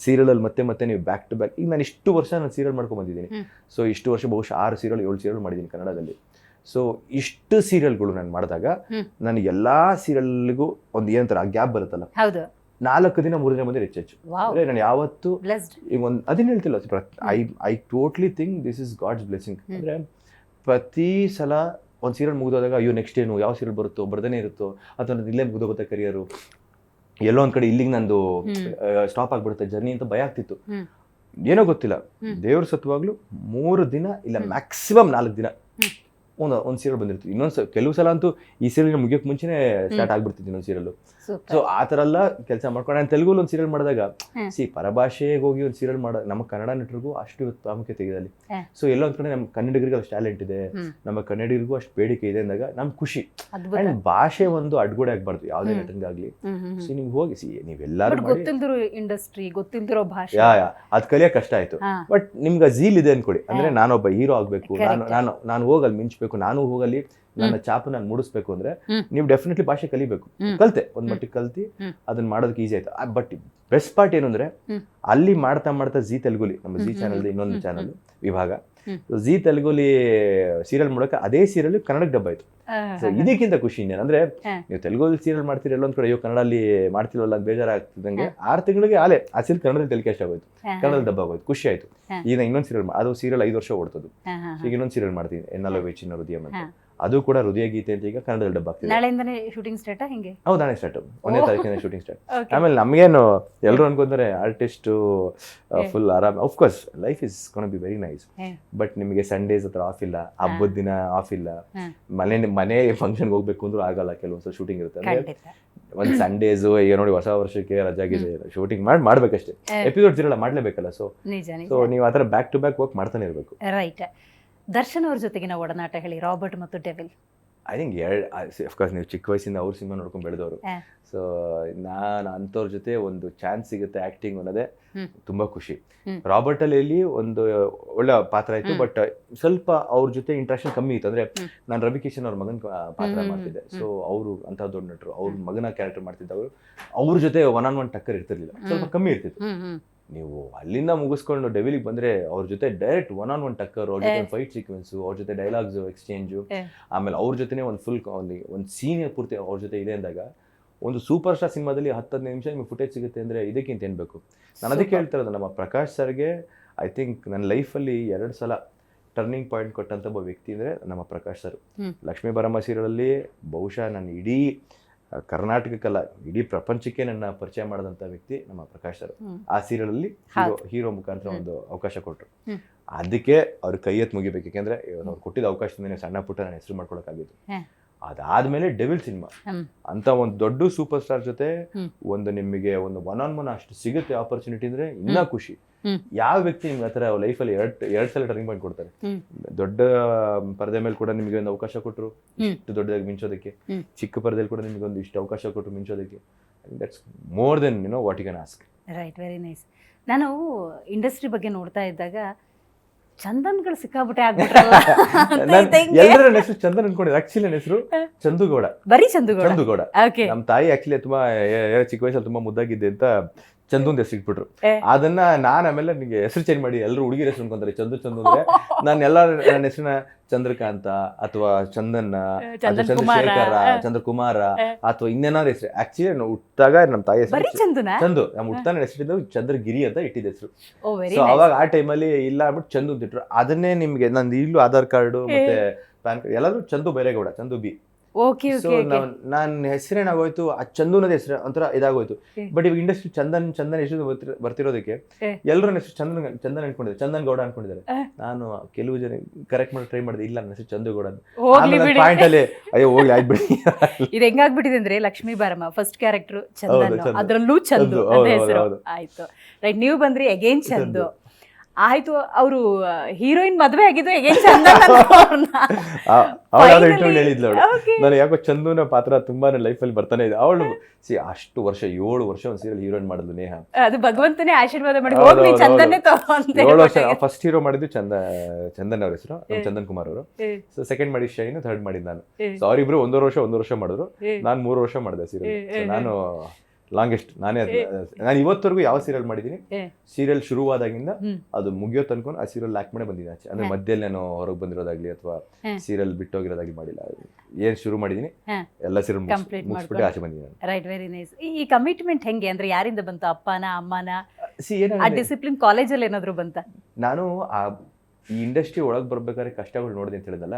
ಸೀರಿಯಲ್ ಅಲ್ಲಿ ಮತ್ತೆ ನೀವು ಬ್ಯಾಕ್ ಟು ಬ್ಯಾಕ್. ಈಗ ನಾನು ಇಷ್ಟು ವರ್ಷ ನಾನು ಸೀರಿಯಲ್ ಮಾಡ್ಕೊಂಡ್ ಬಂದಿದ್ದೀನಿ. ಸೊ ಇಷ್ಟು ವರ್ಷ ಬಹುಶಃ 6 ಸೀರಿಯಲ್ 7 ಸೀರಿಯಲ್ ಮಾಡಿದ್ದೀನಿ ಕನ್ನಡದಲ್ಲಿ. ಸೊ ಇಷ್ಟು ಸೀರಿಯಲ್ಗಳು ನಾನು ಮಾಡಿದಾಗ ನನಗೆ ಎಲ್ಲಾ ಸೀರಿಯಲ್ಗೂ ಒಂದು ಏನಂತಾರೆ ಆ ಗ್ಯಾಪ್ ಬರುತ್ತಲ್ಲ, 4 ದಿನ 3 ದಿನ ಬಂದ್ರೆ ಹೆಚ್ಚು. ಅಂದ್ರೆ ನಾನು ಯಾವತ್ತು ಈಗ ಒಂದು ಅದನ್ನ ಹೇಳ್ತಿಲ್ಲ, I totally think this is God's blessing. ಅಂದ್ರೆ ಪ್ರತಿ ಸಲ ಒಂದು ಸೀರಿಯಲ್ ಮುಗಿದೋದಾಗ ಅಯ್ಯೋ ನೆಕ್ಸ್ಟ್ ಏನು, ಯಾವ ಸೀರಿಯಲ್ ಬರುತ್ತೋ, ಬರ್ದೇನೆ ಇರುತ್ತೋ, ಅಥವಾ ಇಲ್ಲೇ ಮುಗಿದೋಗುತ್ತೆ ಕರಿಯರು, ಎಲ್ಲೋ ಒಂದ್ ಕಡೆ ಇಲ್ಲಿಗೆ ನಂದು ಸ್ಟಾಪ್ ಆಗ್ಬಿಡುತ್ತೆ ಜರ್ನಿ ಅಂತ ಭಯ ಆಗ್ತಿತ್ತು. ಏನೋ ಗೊತ್ತಿಲ್ಲ, ದೇವ್ರ ಸತ್ವಾಗ್ಲೂ 3 ದಿನ ಇಲ್ಲ ಮ್ಯಾಕ್ಸಿಮಮ್ 4 ದಿನ ಒಂದು ಸೀರಿಯಲ್ ಬಂದಿರ್ತೀವಿ. ಕೆಲವು ಸಲ ಅಂತೂ ಈ ಸೀರಿಯಲ್ ಮುಗಿಯೋಕ್ ಮುಂಚೆನೆ ಸ್ಟಾರ್ಟ್ ಆಗ್ಬಿಡ್ತಿದ್ವಿ ಇನ್ನೊಂದು ಸೀರಿಯಲ್. ಸೊ ಆ ತರ ಎಲ್ಲ ಕೆಲಸ ಮಾಡ್ಕೊಂಡು ನಾನು ತೆಲುಗು ಒಂದು ಸೀರಿಯಲ್ ಮಾಡಿದಾಗ ಪರಭಾಷೆಗೆ ಹೋಗಿ ಒಂದು ಸೀರಿಯಲ್ ಮಾಡ ನಮ್ಮ ಕನ್ನಡ ನಟರಿಗೂ ಅಷ್ಟು ಪ್ರಾಮುಖ್ಯತೆ ಇದೆ ಅಲ್ಲಿ. ಸೊ ಎಲ್ಲೋ ಒಂದ್ ಕಡೆ ನಮ್ಮ ಕನ್ನಡಿಗರಿಗೆ ಅಷ್ಟು ಟ್ಯಾಲೆಂಟ್ ಇದೆ, ನಮ್ಮ ಕನ್ನಡಿಗರಿಗೂ ಅಷ್ಟು ಬೇಡಿಕೆ ಇದೆ ಅಂದಾಗ ನಮ್ ಖುಷಿ. ಅಂಡ್ ಭಾಷೆ ಒಂದು ಅಡ್ಗೋಡೆ ಆಗ್ಬಾರ್ದು ಯಾವುದೇ ನಟನಿಗಾಗ್ಲಿ. ಸೊ ನೀವು ಹೋಗಿ ನೀವೆಲ್ಲಾರು ಗೊತ್ತಿಲ್ದಿರೋ ಇಂಡಸ್ಟ್ರಿ, ಗೊತ್ತಿಲ್ದಿರೋ ಭಾಷೆ, ಅದ್ ಕಲಿಯಕ್ ಕಷ್ಟ ಆಯ್ತು. ಬಟ್ ನಿಮ್ಗೆ ಝೀಲ್ ಇದೆ ಅನ್ಕೊಡಿ. ಅಂದ್ರೆ ನಾನೊಬ್ಬ ಹೀರೋ ಆಗ್ಬೇಕು, ನಾನು ಹೋಗಲ್ಲಿ ಮಿಂಚ್ಬೇಕು, ನಾನು ಹೋಗಲ್ಲಿ ನನ್ನ ಚಾಪು ನಾನು ಮೂಡಿಸ್ಬೇಕು ಅಂದ್ರೆ ನೀವು ಡೆಫಿನೆಟ್ಲಿ ಭಾಷೆ ಕಲಿಬೇಕು. ಕಲ್ತೆ ಒಂದ್ ಮಟ್ಟಿಗೆ ಕಲ್ತಿ ಅದನ್ನ ಮಾಡೋದಕ್ಕೆ ಈಸಿ ಆಯ್ತು. ಬಟ್ ಬೆಸ್ಟ್ ಪಾರ್ಟ್ ಏನು ಅಂದ್ರೆ ಅಲ್ಲಿ ಮಾಡ್ತಾ ಜೀ ತೆಲುಗುಲಿ, ನಮ್ಮ ಜೀ ಚಾನಲ್ ಇನ್ನೊಂದು ಚಾನಲ್ ವಿಭಾಗ, ಜೀ ತೆಲುಗುಲಿ ಸೀರಿಯಲ್ ಮೂಲಕ ಅದೇ ಸೀರಿಯಲ್ ಕನ್ನಡಕ್ಕೆ ಡಬ್ಬ ಆಯ್ತು. ಸೊ ಇದಕ್ಕಿಂತ ಖುಷಿ ಇನ್ನೇನು ಅಂದ್ರೆ, ನೀವು ತೆಲುಗಲ್ಲಿ ಸೀರಿಯಲ್ ಮಾಡ್ತೀರಿ, ಎಲ್ಲೊಂದ್ ಕಡೆ ಅಯ್ಯೋ ಕನ್ನಡಲ್ಲಿ ಮಾಡ್ತಿಲ್ವಲ್ಲ ಅಂತ ಬೇಜಾರಾಗ್ತಿದ್ದಂಗೆ 6 ತಿಂಗಳಿಗೆ ಆಲೆ ಆ ಸೀರಿಯಲ್ ಕನ್ನಡದಲ್ಲಿ ಟೆಲಿಕಾಸ್ಟ್ ಆಗೋಯ್ತು, ಕನ್ನಡದಲ್ಲಿ ಡಬ್ಬ ಆಗೋಯ್ತು, ಖುಷಿ ಆಯ್ತು. ಈಗ ಇನ್ನೊಂದು ಸೀರಿಯಲ್, ಅದು ಸೀರಿಯಲ್ 5 ವರ್ಷ ಓಡ್ತದ್ದು. ಈಗ ಇನ್ನೊಂದು ಸೀರಿಯಲ್ ಮಾಡ್ತೀನಿ, ಎನ್ನಲ್ಲ ವೇಚಿನ ಹೃದಯ ಅಂತ, ಅದು ಕೂಡ ಹೃದಯ ಗೀತೆ ಅಂತ ಈಗ ಕನ್ನಡದಲ್ಲಿ ಡಬ್ಬ ಆಗ್ತಿದೆ. ನಾಳೆಯಿಂದನೇ ಶೂಟಿಂಗ್ ಸ್ಟಾರ್ಟ್? ಹಿಂಗೆ? ಹೌದು, ನಾಳೆ ಸ್ಟಾರ್ಟ್, 1ನೇ ತಾರೀಕಿನ ಶೂಟಿಂಗ್ ಸ್ಟಾರ್ಟ್. ಆಮೇಲೆ ನಮ್ಗೇನು ಎಲ್ಲರೂ ಅನ್ಕೊಂತಾರೆ ಆರ್ಟಿಸ್ಟ್ ಫುಲ್ ಆರಾಮ್. Of course life is gonna be very nice. But ನಿಮಗೆ ಸಂಡೇಸ್ ಹತ್ರ ಆಫ್ ಇಲ್ಲ, ಹಬ್ಬದ ದಿನ ಆಫ್ ಇಲ್ಲ, ಮನೆ ಫಂಕ್ಷನ್ಗೆ ಹೋಗ್ಬೇಕು ಅಂದ್ರೂ ಆಗಲ್ಲ, ಕೆಲವೊಂದ್ಸಲ ಶೂಟಿಂಗ್ ಇರುತ್ತೆ. ಅಂದ್ರೆ ಒಂದ್ ಸಂಡೇಸ್ ಈಗ ನೋಡಿ ಹೊಸ ವರ್ಷಕ್ಕೆ ರಜಾಗಿದೆ, ಶೂಟಿಂಗ್ ಮಾಡ್ಬೇಕಷ್ಟೇ, ಎಪಿಸೋಡ್ಸ್ ಇರಲ್ಲ, ಮಾಡ್ಲೇಬೇಕಲ್ಲ. ಸೊ ನೀವು ಆತರ ಬ್ಯಾಕ್ ಟು ಬ್ಯಾಕ್ ವರ್ಕ್ ಮಾಡ್ತಾನೆ ಇರಬೇಕು. ರೈಟ್. ದರ್ಶನ್ ಅವ್ರ ಜೊತೆಗಿನ ಒಡನಾಟ ಹೇಳಿ, ರಾಬರ್ಟ್ ಮತ್ತು ಡೆವಿಲ್. ಐ ಥಿಂಕ್ ಅಫ್ಕೋರ್ಸ್ ನೀವು ಚಿಕ್ಕ ವಯಸ್ಸಿಂದ ಅವ್ರ ಸಿನಿಮಾ ನೋಡ್ಕೊಂಡು ಬೆಳೆದವರು. ಸೊ ನಾನು ಅಂಥವ್ರ ಜೊತೆ ಒಂದು ಚಾನ್ಸ್ ಸಿಗುತ್ತೆ ಆಕ್ಟಿಂಗ್ ಅನ್ನೋದೇ ತುಂಬಾ ಖುಷಿ. ರಾಬರ್ಟ್ ಅಲ್ಲಿ ಒಂದು ಒಳ್ಳೆ ಪಾತ್ರ ಆಯ್ತು, ಬಟ್ ಸ್ವಲ್ಪ ಅವ್ರ ಜೊತೆ ಇಂಟ್ರಾಕ್ಷನ್ ಕಮ್ಮಿ ಇತ್ತು. ಅಂದ್ರೆ ನಾನು ರವಿ ಕಿಶನ್ ಅವ್ರ ಮಗನ ಪಾತ್ರ ಮಾಡ್ತಿದ್ದೆ. ಸೊ ಅವರು ಅಂತ ದೊಡ್ಡ ನಟರು, ಅವ್ರ ಮಗನ ಕ್ಯಾರೆಕ್ಟರ್ ಮಾಡ್ತಿದ್ದವರು, ಅವ್ರ ಜೊತೆ 1-on-1 ಟಕ್ಕರ್ ಇರ್ತಿರ್ಲಿಲ್ಲ, ಸ್ವಲ್ಪ ಕಮ್ಮಿ ಇರ್ತಿತ್ತು. ನೀವು ಅಲ್ಲಿಂದ ಮುಗಿಸ್ಕೊಂಡು ಡೆವಿಲಿಗೆ ಬಂದ್ರೆ ಅವ್ರ ಜೊತೆ ಡೈರೆಕ್ಟ್ 1-on-1 ಟಕ್ಕರ್, ಅವ್ರ ಜೊತೆ ಫೈಟ್ ಸೀಕ್ವೆನ್ಸ್, ಅವ್ರ ಜೊತೆ ಡೈಲಾಗ್ಸ್ ಎಕ್ಸ್ಚೇಂಜು, ಆಮೇಲೆ ಅವ್ರ ಜೊತೆನೆ ಒಂದು ಫುಲ್ ಒಂದು ಸೀನಿಯರ್ ಪೂರ್ತಿ ಅವ್ರ ಜೊತೆ ಇದೆ ಅಂದಾಗ, ಒಂದು ಸೂಪರ್ ಸ್ಟಾರ್ ಸಿನಿಮಾದಲ್ಲಿ 10-15 ನಿಮಿಷ ನಿಮಗೆ ಫುಟೇಜ್ ಸಿಗುತ್ತೆ ಅಂದ್ರೆ ಇದಕ್ಕಿಂತ ಏನ್ ಬೇಕು. ನಾನು ಅದಕ್ಕೆ ಹೇಳ್ತಾ ಇರೋದು, ನಮ್ಮ ಪ್ರಕಾಶ್ ಸರ್ಗೆ ಐ ಥಿಂಕ್ ನನ್ನ ಲೈಫಲ್ಲಿ 2 ಸಲ ಟರ್ನಿಂಗ್ ಪಾಯಿಂಟ್ ಕೊಟ್ಟಂತ ಒಬ್ಬ ವ್ಯಕ್ತಿ ಅಂದ್ರೆ ನಮ್ಮ ಪ್ರಕಾಶ್ ಸರ್. ಲಕ್ಷ್ಮೀ ಬರಮ್ಮ ಸೀರಿಯಲಲ್ಲಿ ಬಹುಶಃ ನಾನು ಇಡೀ ಕರ್ನಾಟಕಕ್ಕಲ್ಲ ಇಡೀ ಪ್ರಪಂಚಕ್ಕೆ ನನ್ನ ಪರಿಚಯ ಮಾಡಿದಂಥ ವ್ಯಕ್ತಿ ನಮ್ಮ ಪ್ರಕಾಶ್ ಸರ್. ಆ ಸೀರಿಯಲಲ್ಲಿ ಹೀರೋ ಮುಖಾಂತರ ಒಂದು ಅವಕಾಶ ಕೊಟ್ಟರು. ಅದಕ್ಕೆ ಅವ್ರ ಕೈ ಎತ್ತು ಮುಗಿಬೇಕು, ಯಾಕೆಂದ್ರೆ ಅವ್ರು ಕೊಟ್ಟಿದ್ದ ಅವಕಾಶದಿಂದ ಸಣ್ಣ ಪುಟ್ಟ ನಾನು ಹೆಸರು ಮಾಡ್ಕೊಳಕ್ಕಾಗಿತ್ತು. ಅದಾದ್ಮೇಲೆ ಡೆವಿಲ್ ಸಿನಿಮಾ ಅಂತ ಒಂದು ದೊಡ್ಡ ಸೂಪರ್ ಸ್ಟಾರ್ ಜೊತೆ ಒಂದು ನಿಮಗೆ ಒಂದು 1-on-1 ಅಷ್ಟು ಸಿಗುತ್ತೆ ಆಪರ್ಚುನಿಟಿ ಅಂದ್ರೆ ಇನ್ನ ಖುಷಿ. ಯಾವ ವ್ಯಕ್ತಿ ನಿಮ್ಗೆ ಆತರ ಲೈಫಲ್ಲಿ ಎರಡ್ ಸಲ ಟರ್ನಿಂಗ್ ಪಾಯಿಂಟ್ ಕೊಡ್ತಾರೆ. ದೊಡ್ಡ ಪರದೆ ಮೇಲೆ ಕೂಡ ನಿಮಗೆ ಒಂದು ಅವಕಾಶ ಕೊಟ್ಟರು ಇಷ್ಟು ದೊಡ್ಡದಾಗಿ ಮಿಂಚೋದಕ್ಕೆ, ಚಿಕ್ಕ ಪರದೆಯಲ್ಲಿ ಕೂಡ ನಿಮಗೆ ಒಂದು ಇಷ್ಟು ಅವಕಾಶ ಕೊಟ್ಟರು ಮಿಂಚೋದಕ್ಕೆ. That's more than what you can ask. Right, very nice. ನಾನು ಇಂಡಸ್ಟ್ರಿ ಬಗ್ಗೆ ನೋಡ್ತಾ ಇದ್ದಾಗ ಚಂದನ್ಗಳು ಸಿಕ್ಕಾಬಿಟ್ಟೆ ಆಗ್ಬಿಟ್ರಲ್ಲ ಅಂತ ಇದ್ದ ಹಿಂಗೆ. ಎಲ್ಲರ ನನ್ನ ಹೆಸರು ಚಂದನ್ ಅನ್ಕೊಂಡಿದ್ದೆ. ಆಕ್ಚುಲಿ ನನ್ನ ಹೆಸರು ಚಂದುಗೌಡ. ಬರೀ ಚಂದುಗೌಡ. ಚಂದುಗೌಡ. ಓಕೆ. ನಮ್ಮ ತಾಯಿ ಆಕ್ಚುಲಿ ತುಂಬಾ ಚಿಕ್ಕ ವಯಸ್ಸಲ್ಲಿ ತುಂಬಾ ಮುದ್ದಾಗಿದ್ದೆ ಅಂತ ಚಂದು ಅಂತ ಹೆಸರು ಇಟ್ಬಿಟ್ರು. ಅದನ್ನ ನಾನು ಆಮೇಲೆ ನನಗೆ ಹೆಸರು ಚೇಂಜ್ ಮಾಡಿ ಎಲ್ಲರೂ ಹುಡುಗಿರ ಹೆಸರು ಅನ್ಕೊಂತಾರೆ ಚಂದು ಚಂದು ಅಂದ್ರೆ ನಾನು ಎಲ್ಲ ನನ್ನ ಹೆಸರನ್ನ ಚಂದ್ರಕಾಂತ ಅಥವಾ ಚಂದನ್ನ ಚಂದ್ರಶೇಖರ ಚಂದ್ರಕುಮಾರ ಅಥವಾ ಇನ್ನೇನಾದ್ರು ಹೆಸರು. ಆಕ್ಚುಲಿ ನಾನು ಹುಟ್ಟಾಗ ನಮ್ಮ ತಾಯಿ ಹೆಸರು ಚಂದು. ನಮ್ಮ ಹುಟ್ಟ ನನ್ನ ಹೆಸರಿದ್ದು ಚಂದ್ರಗಿರಿ ಅಂತ ಇಟ್ಟಿದ್ದ ಹೆಸರು. ಸೊ ಅವಾಗ ಆ ಟೈಮಲ್ಲಿ ಇಲ್ಲ ಅಂದ್ಬಿಟ್ಟು ಚಂದು ಅಂತ ಇಟ್ರು. ಅದನ್ನೇ ನಿಮ್ಗೆ ನಂದು ಈಗಲೂ ಆಧಾರ್ ಕಾರ್ಡು ಮತ್ತೆ ಪ್ಯಾನ್ ಕಾರ್ಡ್ ಎಲ್ಲಾದ್ರೂ ಚಂದು ಬೈರೇಗೌಡ, ಚಂದು ಬಿ. ಸೊ ನನ್ನ ಹೆಸರೇನಾಗೋಯ್ತು, ಆ ಚಂದು ಅನ್ನೋದು ಹೆಸರು ಒಂಥರ ಇದಾಗೋಯ್ತು. ಬಟ್ ಇವಾಗ ಇಂಡಸ್ಟ್ರಿ ಚಂದನ್ ಹೆಸರು ಬರ್ತಿರೋದಕ್ಕೆ ಎಲ್ಲರೂ ಹೆಸರು ಚಂದನ್ ಅನ್ಕೊಂಡಿದ್ದಾರೆ, ಚಂದನ್ ಗೌಡ ಅನ್ಕೊಂಡಿದ್ದಾರೆ. ನಾನು ಕೆಲವು ಜನ ಕರೆಕ್ಟ್ ಮಾಡಿ ಟ್ರೈ ಮಾಡಿದೆ, ಇಲ್ಲ ನನ್ನ ಹೆಸರು ಚಂದುಗೌಡ. ಪಾಯಿಂಟ್ ಅಲ್ಲಿ ಅಯ್ಯೋ ಹೋಗ್ಲಿ ಆಗ್ಬಿಡಿ. ಇದು ಹೆಂಗಾಗ್ಬಿಟ್ಟಿದೆ ಅಂದ್ರೆ ಲಕ್ಷ್ಮೀ ಬಾರಮ್ಮ ಫಸ್ಟ್ ಕ್ಯಾರೆಕ್ಟರ್ ಚಂದನ್, ಅದ್ರಲ್ಲೂ ಚಂದು ಹೆಸರು ಆಯ್ತು. ರೈಟ್, ನೀವು ಬಂದ್ರಿ ಅಗೇನ್ ಚಂದು ಆಯ್ತು. ಅವರು ಹೀರೋಯಿನ್ ಮದ್ವೆ ಆಗಿದ್ದು ಅಗೇನ್ ಚಂದನ್ ಹೇಳಿದ್ಲು ಅವಳು. ನಾನು ಯಾಕೋ ಚಂದುನ ಪಾತ್ರ ತುಂಬಾ ನನ್ನ ಲೈಫ್ ಅಲ್ಲಿ ಬರ್ತಾನೆ ಇದೆ. ಅವಳು ಅಷ್ಟು ವರ್ಷ 7 ವರ್ಷ ಒಂದು ಸೀರಿಯಲ್ ಹೀರೋಯಿನ್ ಮಾಡಿದ್ಲು ನೇಹ. ಅದು ಭಗವಂತನೇ ಆಶೀರ್ವಾದ ಮಾಡಿ ಹೋಗ್ಲಿ ಚಂದನ್ನೇ ತಗೊಂಡೆ. 7 ವರ್ಷ ಫಸ್ಟ್ ಹೀರೋ ಮಾಡಿದ್ದು ಚಂದನ್ ಅವ್ರ ಹೆಸರು ಚಂದನ್ ಕುಮಾರ್ ಅವರು. ಸೊ ಸೆಕೆಂಡ್ ಮಾಡಿ ಶೈನ್, ಥರ್ಡ್ ಮಾಡಿದ್ ನಾನು. ಸೊ ಅವರಿಬ್ರು 1 ವರ್ಷ ಮಾಡಿದ್ರು, ನಾನು 3 ವರ್ಷ ಮಾಡಿದೆ ಸೀರಿಯಲ್. ನಾನು ಲಾಂಗೆಸ್ಟ್ ನಾನು ಇವತ್ತವರೆಗೂ ಯಾವ ಸೀರಿಯಲ್ ಮಾಡಿದೀನಿ, ಸೀರಿಯಲ್ ಶುರುವಾದಾಗಿಂದ ಅದು ಮುಗಿಯೋ ತನಕ ಆ ಸೀರಿಯಲ್ ಆಕ್ಟ್ ಮಾಡೇ ಬಂದಿದ್ದೀನಿ ಆಚೆ. ಅಂದ್ರೆ ಮಧ್ಯದಲ್ಲಿ ನಾನು ಹೊರಗೆ ಬಂದಿರೋದಾಗ್ಲಿ ಅಥವಾ ಸೀರಿಯಲ್ ಬಿಟ್ಟೋಗಿರೋದಾಗ್ಲಿ ಮಾಡಿಲ್ಲ. ಏನ್ ಶುರು ಮಾಡಿದೀನಿ ಎಲ್ಲ ಸೀರಿಯಲ್ ಮುಗಿಸ್ಬಿಟ್ಟು ಆಚೆ ಬಂದಿದ್ದೀನಿ. Right, very nice. ಈ ಕಮಿಟ್ಮೆಂಟ್ ಹೆಂಗೆ ಅಂದ್ರೆ ಯಾರಿಂದ ಬಂತು? ಅಪ್ಪನ ಅಮ್ಮನ ಆ ಡಿಸಿಪ್ಲಿನ್ ಕಾಲೇಜಲ್ಲಿ ಏನಾದ್ರು ಬಂತ? ನಾನು ಈ ಇಂಡಸ್ಟ್ರಿ ಒಳಗೆ ಬರ್ಬೇಕಾದ್ರೆ ಕಷ್ಟಗಳು ನೋಡಿದೆ ಅಂತ ಹೇಳಿದಲ್ಲ,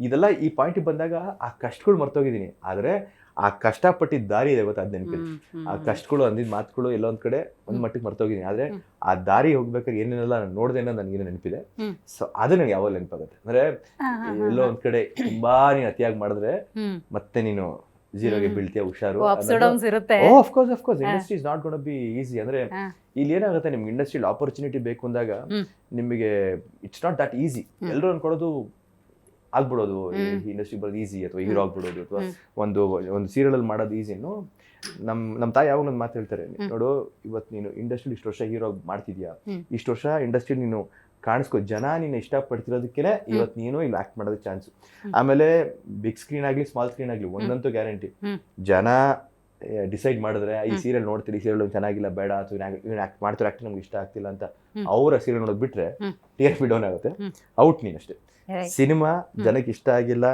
ಇದೆಲ್ಲ ಈ ಪಾಯಿಂಟ್ ಬಂದಾಗ ಆ ಕಷ್ಟಗಳು ಮರ್ತೋಗಿದ್ದೀನಿ. ಆದ್ರೆ ಆ ಕಷ್ಟಪಟ್ಟಿದ್ದ ದಾರಿ ಇದೆ ಗೊತ್ತಾ, ಅದ್ ನೆನಪಿದೆ. ಆ ಕಷ್ಟಗಳು ಅಂದಿದ್ ಮಾತುಗಳು ಎಲ್ಲ ಒಂದ್ ಕಡೆ ಒಂದ್ ಮಟ್ಟಿಗೆ ಮರ್ತೋಗಿದ್ದೀನಿ. ಆದ್ರೆ ಆ ದಾರಿ ಹೋಗ್ಬೇಕಾದ್ರೆ ಏನೇನೆಲ್ಲ ನಾನು ನೋಡ್ದೆ ಅನ್ನೋದು ನನಗೇನು ನೆನಪಿದೆ. ಸೊ ಅದು ನನಗೆ ಯಾವಾಗ ನೆನಪಾಗುತ್ತೆ ಅಂದ್ರೆ, ಎಲ್ಲೋ ಒಂದ್ ಕಡೆ ತುಂಬಾ ನೀನು ಅತಿಯಾಗಿ ಮಾಡಿದ್ರೆ ಮತ್ತೆ ನೀನು ಜೀರೋಗೆ ಬೀಳ್ತೀಯ, ಹುಷಾರು. Of course industry is not gonna be easy. ಅಂದ್ರೆ ಇಲ್ಲಿ ಏನಾಗುತ್ತೆ, ನಿಮ್ಗೆ ಇಂಡಸ್ಟ್ರಿಯಲ್ಲಿ ಆಪರ್ಚುನಿಟಿ ಬೇಕು ಅಂದಾಗ ನಿಮಗೆ ಇಟ್ಸ್ ನಾಟ್ ದಟ್ ಈಸಿ. ಎಲ್ಲರೂ ಅನ್ಕೊಳ್ಳೋದು ಆಗ್ಬಿಡೋದು ಇಂಡಸ್ಟ್ರಿ ಬರೋದು ಈಸಿ, ಅಥವಾ ಹೀರೋ ಆಗ್ಬಿಡೋದು, ಅಥವಾ ಒಂದು ಸೀರಿಯಲ್ ಅಲ್ಲಿ ಮಾಡೋದು ಈಸಿ. ನಮ್ಮ ತಾಯಿ ಯಾವಾಗ ಒಂದು ಮಾತು ಹೇಳ್ತಾರೆ, ನೋಡು ಇವತ್ತು ನೀನು ಇಂಡಸ್ಟ್ರಿ ಇಷ್ಟು ವರ್ಷ ಹೀರೋ ಮಾಡ್ತಿದ್ಯಾ, ಇಷ್ಟು ವರ್ಷ ಇಂಡಸ್ಟ್ರಿ ನೀನು ಕಾಣಿಸ್ಕೊ, ಜನ ನೀನು ಇಷ್ಟಪಡ್ತಿರೋದಕ್ಕೆ ಇವತ್ತು ನೀನು ಇಲ್ಲಿ ಆಕ್ಟ್ ಮಾಡೋದಕ್ಕೆ ಚಾನ್ಸು. ಆಮೇಲೆ ಬಿಗ್ ಸ್ಕ್ರೀನ್ ಆಗ್ಲಿ ಸ್ಮಾಲ್ ಸ್ಕ್ರೀನ್ ಆಗ್ಲಿ ಒಂದಂತೂ ಗ್ಯಾರಂಟಿ, ಜನ ಡಿಸೈಡ್ ಮಾಡಿದ್ರೆ ಈ ಸೀರಿಯಲ್ ನೋಡ್ತೀರಿ, ಸೀರಿಯಲ್ ಚೆನ್ನಾಗಿಲ್ಲ ಬೇಡ, ಅಥವಾ ಇವ್ನು ಆಕ್ಟ್ ಮಾಡ್ತಾರೆ ಆಕ್ಟ್ ನಮ್ಗೆ ಇಷ್ಟ ಆಗ್ತಿಲ್ಲ ಅಂತ ಅವರ ಸೀರಿಯಲ್ ನೋಡೋದು ಬಿಟ್ರೆ TRP ಡೌನ್ ಆಗುತ್ತೆ, ಔಟ್ ನೀನು ಅಷ್ಟೇ. ಸಿನಿಮಾ ಜನಕ್ಕೆ ಇಷ್ಟ ಆಗಿಲ್ಲ,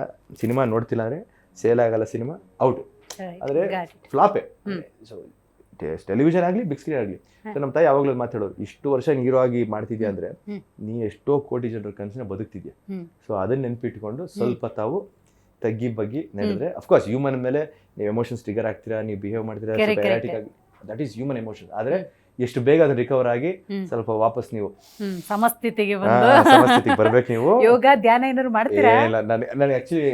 ಸಿನಿಮಾ ನೋಡ್ತಿಲ್ಲ ಅಂದ್ರೆ ಸೇಲ್ ಆಗಲ್ಲ, ಸಿನಿಮಾ ಔಟ್ ಅಂದ್ರೆ ಫ್ಲಾಪೇ. ಸೊ ಟೆಲಿವಿಷನ್ ಆಗ್ಲಿ ಬಿಗ್ ಸ್ಕ್ರೀನ್ ಆಗ್ಲಿ. ಸೊ ನಮ್ಮ ತಾಯಿ ಯಾವಾಗಲೂ ಮಾತಾಡೋರು, ಇಷ್ಟು ವರ್ಷ ಹೀರೋ ಆಗಿ ಮಾಡ್ತಿದ್ಯಾ ಅಂದ್ರೆ ನೀ ಎಷ್ಟೋ ಕೋಟಿ ಜನರ ಕನಸನ್ನ ಬದುಕ್ತಿದ್ಯಾ. ಸೊ ಅದನ್ನ ನೆನ್ಪಿಟ್ಕೊಂಡು ಸ್ವಲ್ಪ ತಾವು ತಗ್ಗಿ ಬಗ್ಗಿ ನಡೆದ್ರೆ, ಅಫ್ಕೋರ್ಸ್ ಹ್ಯೂಮನ್ ಮೇಲೆ ನೀವು ಎಮೋಷನ್ಸ್ ಟ್ರಿಗರ್ ಆಗ್ತೀರಾ, ನೀವು ಬಿಹೇವ್ ಮಾಡ್ತೀರಾ, ದಟ್ ಈಸ್ ಹ್ಯೂಮನ್ ಎಮೋಷನ್. ಆದ್ರೆ ಎಷ್ಟು ಬೇಗ ಅದು ರಿಕವರ್ ಆಗಿ ಸ್ವಲ್ಪ ವಾಪಸ್ ನೀವು ಸಮಸ್ಥಿತಿಗೆ ಬರ್ಬೇಕು. ನೀವು ಯೋಗ ಧ್ಯಾನ ಏನಾದ್ರು ಮಾಡ್ತೀರಾ? ನನಗೆ ಆಕ್ಚುಲಿ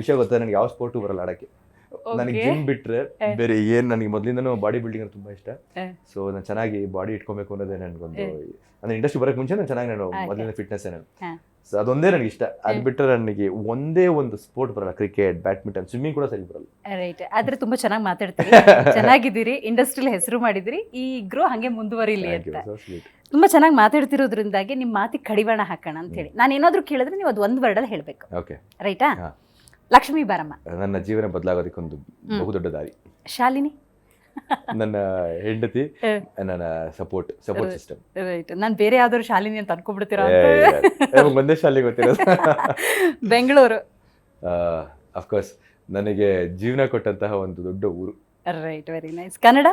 ವಿಷಯ ಗೊತ್ತಾ, ನನಗೆ ಯಾವ ಸ್ಪೋರ್ಟು ಬರಲ್ಲ ಆಡಕ್ಕೆ. ನನಗೆ ಜಿಮ್ ಬಿಟ್ರೆ ಬೇರೆ ಏನ್, ನನಗೆ ಮೊದಲಿಂದನೂ ಬಾಡಿ ಬಿಲ್ಡಿಂಗ್ ಅಂದ್ರೆ ತುಂಬಾ ಇಷ್ಟ. ಸೊ ನಾನು ಚೆನ್ನಾಗಿ ಬಾಡಿ ಇಟ್ಕೊಬೇಕು ಅನ್ನೋದೇ ನನ್ಗೊಂದು, ಅಂದ್ರೆ ಇಂಡಸ್ಟ್ರಿ ಬರೋಕ್ ಮುಂಚೆ ನಾನು ಚೆನ್ನಾಗಿ, ನಾನು ಮೊದಲಿನ ಫಿಟ್ನೆಸ್ ನಾನು. ಸೊ ಅದೊಂದೇ ನನಗೆ ಇಷ್ಟ. ಅದು ಬಿಟ್ಟರೆ ನನಗೆ ಒಂದೇ ಒಂದು ಸ್ಪೋರ್ಟ್ ಬರಲ್ಲ, ಕ್ರಿಕೆಟ್, ಬ್ಯಾಡ್ಮಿಂಟನ್, ಸ್ವಿಮ್ಮಿಂಗ್ ಕೂಡ ಸರಿ ಬರಲ್ಲ. ರೈಟ್, ಆದ್ರೆ ತುಂಬಾ ಚೆನ್ನಾಗಿ ಮಾತಾಡ್ತೀರಿ, ಚೆನ್ನಾಗಿದ್ದೀರಿ, ಇಂಡಸ್ಟ್ರಿಯಲ್ಲಿ ಹೆಸರು ಮಾಡಿದಿರಿ, ಈಗ್ರೂ ಹಂಗೆ ಮುಂದುವರಿಲಿ ಅಂತ. ತುಂಬಾ ಚೆನ್ನಾಗಿ ಮಾತಾಡ್ತಿರೋದ್ರಿಂದಾಗಿ ನಿಮ್ಮ ಮಾತಿಗೆ ಕಡಿವಾಣ ಹಾಕೋಣ ಅಂತ ಹೇಳಿ ನಾನು ಏನಾದ್ರು ಕೇಳಿದ್ರೆ ನೀವು ಅದು ಒಂದು ವರ್ಡಲ್ಲಿ ಹೇಳ್ಬೇಕು. ಓಕೆ, ರೈಟಾ? ಲಕ್ಷ್ಮೀ ಬಾರಮ್ಮ ನನ್ನ ಜೀವನ ಬದಲಾಗೋದಕ್ಕೊಂದು ಬಹುದೊಡ್ಡ ದಾರಿ. ಶಾಲಿನಿ ನನ್ನ ಹೆಂಡತಿ, ನನ್ನ ಸಪೋರ್ಟ್ ಸಿಸ್ಟಮ್. ರೈಟ್, ನಾನು ಬೇರೆ ಯಾವ್ದಾದ್ರು ಶಾಲಿನಿ ಅಂತ ಅನ್ಕೊಂಡ್ಬಿಡ್ತೀರಾ? ಒಂದೇ ಶಾಲೆ ಗೊತ್ತಿರೋದು. ಬೆಂಗಳೂರು ಅಫ್ಕೋರ್ಸ್ ನನಗೆ ಜೀವನ ಕೊಟ್ಟಂತಹ ಒಂದು ದೊಡ್ಡ ಊರು. Right, very nice. ಕನ್ನಡ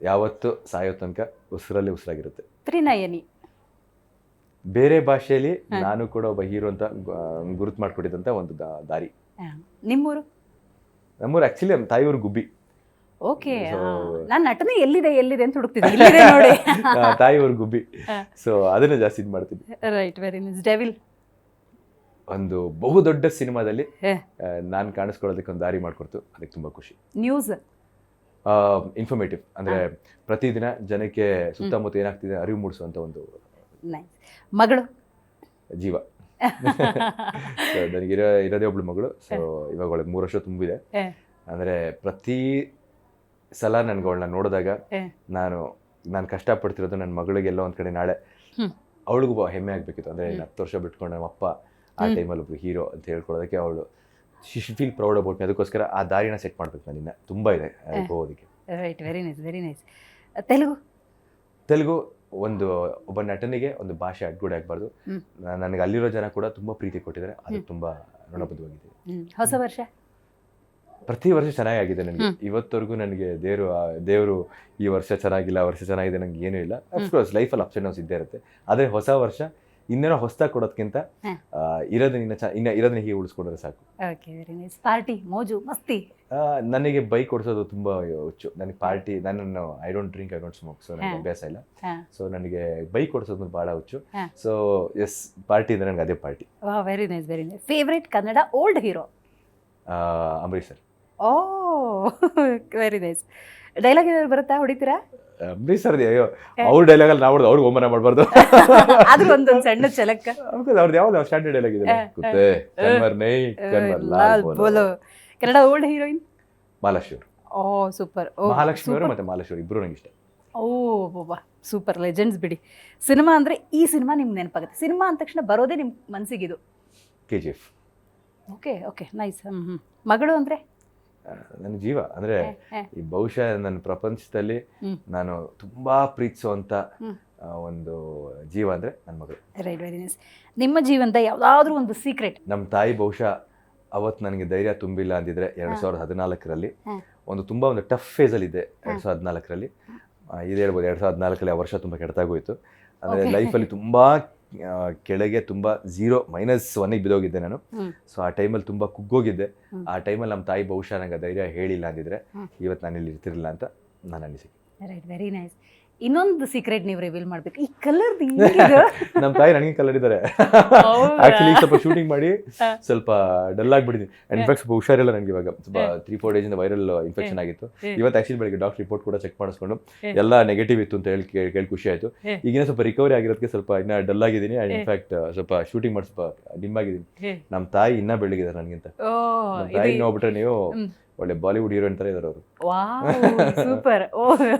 ಯಾವತ್ತು ಸಾಯೋ ತನಕ ಉಸಿರಲ್ಲಿ ಉಸಿರಾಗಿರುತ್ತೆ. ತ್ರಿನಯನಿ ಬೇರೆ ಭಾಷೆಯಲ್ಲಿ ನಾನು ಕೂಡ ಒಬ್ಬ ಹೀರೋ ಅಂತ ಗುರುತು ಮಾಡ್ಕೊಟ್ಟಿದ್ದಂತ ಒಂದು ದಾರಿ. ನಿಮ್ಮೂರು? ನಮ್ಮೂರು ಆಕ್ಚುಲಿ ನಮ್ಮ ತಾಯಿಯವರು ಗುಬ್ಬಿ. ಓಕೆ, ನಾನು ನಟನೆ ಎಲ್ಲಿದೆ ಅಂತ ಹುಡುಕ್ತಿದ್ದೆ ನೋಡಿ. ತಾಯಿಯವರು ಗುಬ್ಬಿ, ಸೊ ಅದನ್ನ ಜಾಸ್ತಿ ಇದು ಮಾಡ್ತಿದ್ದೆ. Right, very nice. ಡೆವಿಲ್ ಒಂದು ಬಹುದೊಡ್ಡ ಸಿನಿಮಾದಲ್ಲಿ ನಾನು ಕಾಣಿಸ್ಕೊಳ್ಳೋದಕ್ಕೆ ಒಂದು ದಾರಿ ಮಾಡ್ಕೊಡ್ತು, ಅದಕ್ಕೆ ತುಂಬಾ ಖುಷಿ. ನ್ಯೂಸ್ ಇನ್ಫಾರ್ಮೇಟಿವ್, ಅಂದ್ರೆ ಪ್ರತಿದಿನ ಜನಕ್ಕೆ ಸುತ್ತಮುತ್ತ ಏನಾಗ್ತಿದೆ ಅರಿವು ಮೂಡಿಸುವಂತ ಒಂದು. ಮಗಳು? ಜೀವ. ನನಗೆ ಇರೋದೇ ಒಬ್ಳು ಮಗಳು. ಸೊ ಇವಾಗ ಅವಳಿಗೆ 3 ವರ್ಷ ತುಂಬಿದೆ. ಅಂದ್ರೆ ಪ್ರತಿ ಸಲ ನನ್ಗೆ ಅವಳನ್ನ ನೋಡಿದಾಗ ನಾನು ಕಷ್ಟಪಡ್ತಿರೋದು ನನ್ನ ಮಗಳಿಗೆ ಎಲ್ಲೋ ಒಂದ್ ಕಡೆ ನಾಳೆ ಅವಳಿಗೂ ಹೆಮ್ಮೆ ಆಗಬೇಕಿತ್ತು. ಅಂದರೆ 10 ವರ್ಷ ಬಿಟ್ಕೊಂಡು ನಮ್ಮ ಅಪ್ಪ ಆ ಟೈಮಲ್ಲಿ ಒಬ್ರು ಹೀರೋ ಅಂತ ಹೇಳ್ಕೊಳ್ಳೋದಕ್ಕೆ ಅವಳು ಶಿ ಫೀಲ್ ಪ್ರೌಡ್ ಅಬೌಟ್ ಮಿ. ಅದಕ್ಕೋಸ್ಕರ ಆ ದಾರಿನ ಸೆಟ್ ಮಾಡಬೇಕು ನಾನು. ಇನ್ನು ತುಂಬ ಇದೆ ಅದಕ್ಕೆ ಹೋಗೋದಕ್ಕೆ. Right, very nice, very nice. Telugu ಒಬ್ಬ ನಟನಿಗೆ ಒಂದು ಭಾಷೆ ಅಡ್ಗೂಡೆ ಆಗಬಾರ್ದು. ನನಗೆ ಅಲ್ಲಿರೋ ಜನ ಕೂಡ ತುಂಬ ಪ್ರೀತಿ ಕೊಟ್ಟಿದ್ದಾರೆ, ಅದು ತುಂಬ ಋಣಬದ್ಧವಾಗಿದೆ. ಹೊಸ ವರ್ಷ ಪ್ರತಿ ವರ್ಷ ಚೆನ್ನಾಗಿದೆ ನನಗೆ. ಇವತ್ತವರೆಗೂ ನನಗೆ ದೇವರು ಈ ವರ್ಷ ಚೆನ್ನಾಗಿಲ್ಲ, ವರ್ಷ ಚೆನ್ನಾಗಿದೆ ನನಗೆ ಏನೂ ಇಲ್ಲ. ಅಫ್ಕೋರ್ಸ್ ಲೈಫಲ್ಲಿ ಅಪ್ಸ್ ಆ್ಯಂಡ್ ಡೌನ್ಸ್ ಇದ್ದೇ ಇರುತ್ತೆ. ಆದರೆ ಹೊಸ ವರ್ಷ ಇನ್ನೇನೋ ಹೊಸದಾಗಿ ಕೊಡೋದಕ್ಕಿಂತ ಇರೋದನ್ನ ಹೀಗೆ ಉಳಿಸ್ಕೊಂಡ್ರೆ ಸಾಕು. Okay, very nice. ಪಾರ್ಟಿ, ಮೋಜು, ಮಸ್ತಿ. ನನಗೆ ಬೈಕ್ ಓಡಿಸೋದು ತುಂಬ ಹುಚ್ಚು. ನನಗೆ ಪಾರ್ಟಿ, ನಾನು I don't drink, I don't smoke, so ನನಗೆ ಅಭ್ಯಾಸ ಇಲ್ಲ. ಸೊ ನನಗೆ ಬೈಕ್ ಓಡಿಸೋದು ಭಾಳ ಹುಚ್ಚು. ಸೊ ಎಸ್, ಪಾರ್ಟಿ ಅಂದರೆ ನನಗೆ ಅದೇ party. Very nice, very nice. Favourite Kannada old hero? Ambareesh sir. Oh, very nice. Dialogue ಏನಾದ್ರು ಬರುತ್ತಾ, ಹೊಡಿತೀರಾ? ಅಂಬರೀಷ್ ಸರ್ದಿ, ಅಯ್ಯೋ ಅವ್ರ ಡೈಲಾಗಲ್ಲಿ ನಾವು ಅವ್ರಿಗೆ ಅವಮಾನ ಮಾಡಬಾರ್ದು. ಆದ್ರೂ ಒಂದೊಂದು ಸಣ್ಣ ಛಲಕ ಅವ್ರದ್ದು ಯಾವ್ದು ಸ್ಟ್ಯಾಂಡರ್ಡ್ ಡೈಲಾಗ್ ಇದೆ, ಕುತ್ತೆ ಕನ್ವರ್ ನೈ ಕನ್ವರ್ ಲಾಲ್ ಬೋಲೋ. Kannada old heroine? ಮಹಾಲಕ್ಷ್ಮಿ ಅವರು. ಓ ಸೂಪರ್. ಮಹಾಲಕ್ಷ್ಮಿ ಅವರು ಮತ್ತೆ ಮಹಾಲಕ್ಷ್ಮಿ ಇಬ್ರು ನಂಗೆ ಇಷ್ಟ. ಓ ಬಾಬಾ, ಸೂಪರ್, ಲೆಜೆಂಡ್ಸ್ ಬಿಡಿ. ಸಿನಿಮಾ ಅಂದರೆ ಈ ಸಿನಿಮಾ ನಿಮ್ಗೆ ನೆನಪಾಗುತ್ತೆ. ಸಿನಿಮಾ ಅಂದ ತಕ್ಷಣ ಬರೋದೇ ನಿಮ್ಮ ಮನಸ್ಸಿಗಿದು? KGF. Okay okay, nice. ಮಗಳು ಅಂದರೆ ನನ್ನ ಜೀವ. ಅಂದರೆ ಈ ಬಹುಶಃ ನನ್ನ ಪ್ರಪಂಚದಲ್ಲಿ ನಾನು ತುಂಬ ಪ್ರೀತಿಸುವಂಥ ಒಂದು ಜೀವ ಅಂದರೆ ನನ್ನ ಮಗಳು. Right, very nice. ನಿಮ್ಮ ಜೀವನದ ಯಾವುದಾದ್ರೂ ಒಂದು ಸೀಕ್ರೆಟ್? ನಮ್ಮ ತಾಯಿ ಬಹುಶಃ ಅವತ್ತು ನನಗೆ ಧೈರ್ಯ ತುಂಬಿಲ್ಲ ಅಂದಿದ್ರೆ 2014ರಲ್ಲಿ ಒಂದು ತುಂಬ ಒಂದು ಟಫ್ ಫೇಸಲ್ಲಿದ್ದೆ. 2014ರಲ್ಲಿ ಇದು ಹೇಳ್ಬೋದು, 2014ರಲ್ಲಿ ಆ ವರ್ಷ ತುಂಬ ಕೆಟ್ಟದಾಗೋಯಿತು. ಅಂದರೆ ಲೈಫಲ್ಲಿ ತುಂಬ ಕೆಳಗೆ, ತುಂಬ -1ಗೆ ಬಿದ್ದೋಗಿದ್ದೆ ನಾನು. ಸೊ ಆ ಟೈಮಲ್ಲಿ ತುಂಬ ಕುಗ್ಗೋಗಿದ್ದೆ. ಆ ಟೈಮಲ್ಲಿ ನಮ್ಮ ತಾಯಿ ಬಹುಶಃ ನಂಗೆ ಧೈರ್ಯ ಹೇಳಿಲ್ಲ ಅಂದಿದ್ರೆ ಇವತ್ತು ನಾನು ಇಲ್ಲಿ ಇರ್ತಿರಲಿಲ್ಲ ಅಂತ ನಾನು ಅನಿಸಿಕೆ. Right, very nice. ಇನ್ನೊಂದು ಸೀಕ್ರೆಟ್ ನೀವು ರಿವೀಲ್ ಮಾಡಬೇಕು. ಈ ಕಲರ್ ನಮ್ಮ ತಾಯಿ ನನಗೆ ಕಲರ್ ಇದ್ದಾರೆ. ಆಕ್ಚುಲಿ ಸ್ವಲ್ಪ ಶೂಟಿಂಗ್ ಮಾಡಿ ಸ್ವಲ್ಪ ಡಲ್ ಆಗಿಬಿಟ್ಟಿದ್ದೀನಿ. ಇನ್ಫ್ಯಾಕ್ಟ್ ಸ್ವಲ್ಪ ಹುಷಾರಿಲ್ಲ ನನಗೆ. ಇವಾಗ ಸ್ವಲ್ಪ 3-4 ಡೇಸಿಂದ ವೈರಲ್ ಇನ್ಫೆಕ್ಷನ್ ಆಗಿತ್ತು. ಇವತ್ತು ಆಕ್ಚುಲಿ ಬೆಳಗ್ಗೆ ಡಾಕ್ಟರ್ ರಿಪೋರ್ಟ್ ಕೂಡ ಚೆಕ್ ಮಾಡಿಸ್ಕೊಂಡು ಎಲ್ಲ ನೆಗೆಟಿವ್ ಇತ್ತು ಅಂತ ಕೇಳಿ ಖುಷಿ ಆಯಿತು. ಈಗಿನ ಸ್ವಲ್ಪ ರಿಕವರಿ ಆಗಿರೋದಕ್ಕೆ ಸ್ವಲ್ಪ ಇನ್ನೂ ಡಲ್ ಆಗಿದ್ದೀನಿ. ಇನ್ಫ್ಯಾಕ್ಟ್ ಸ್ವಲ್ಪ ಶೂಟಿಂಗ್ ಮಾಡಿ ಸ್ವಲ್ಪ ಡಿಮ್ ಆಗಿದ್ದೀನಿ. ನಮ್ಮ ತಾಯಿ ಇನ್ನೂ ಬೆಳಗಿದ್ದಾರೆ ನನಗಿಂತ. ನಮ್ಮ ತಾಯಿ ನೋಡ್ಬಿಟ್ರೆ ನೀವು ಒಳ್ಳೆ ಬಾಲಿವುಡ್ ಹೀರೋಯಿನ್ ತರ ಇದ್ದಾರೆ ಅವರು. Super.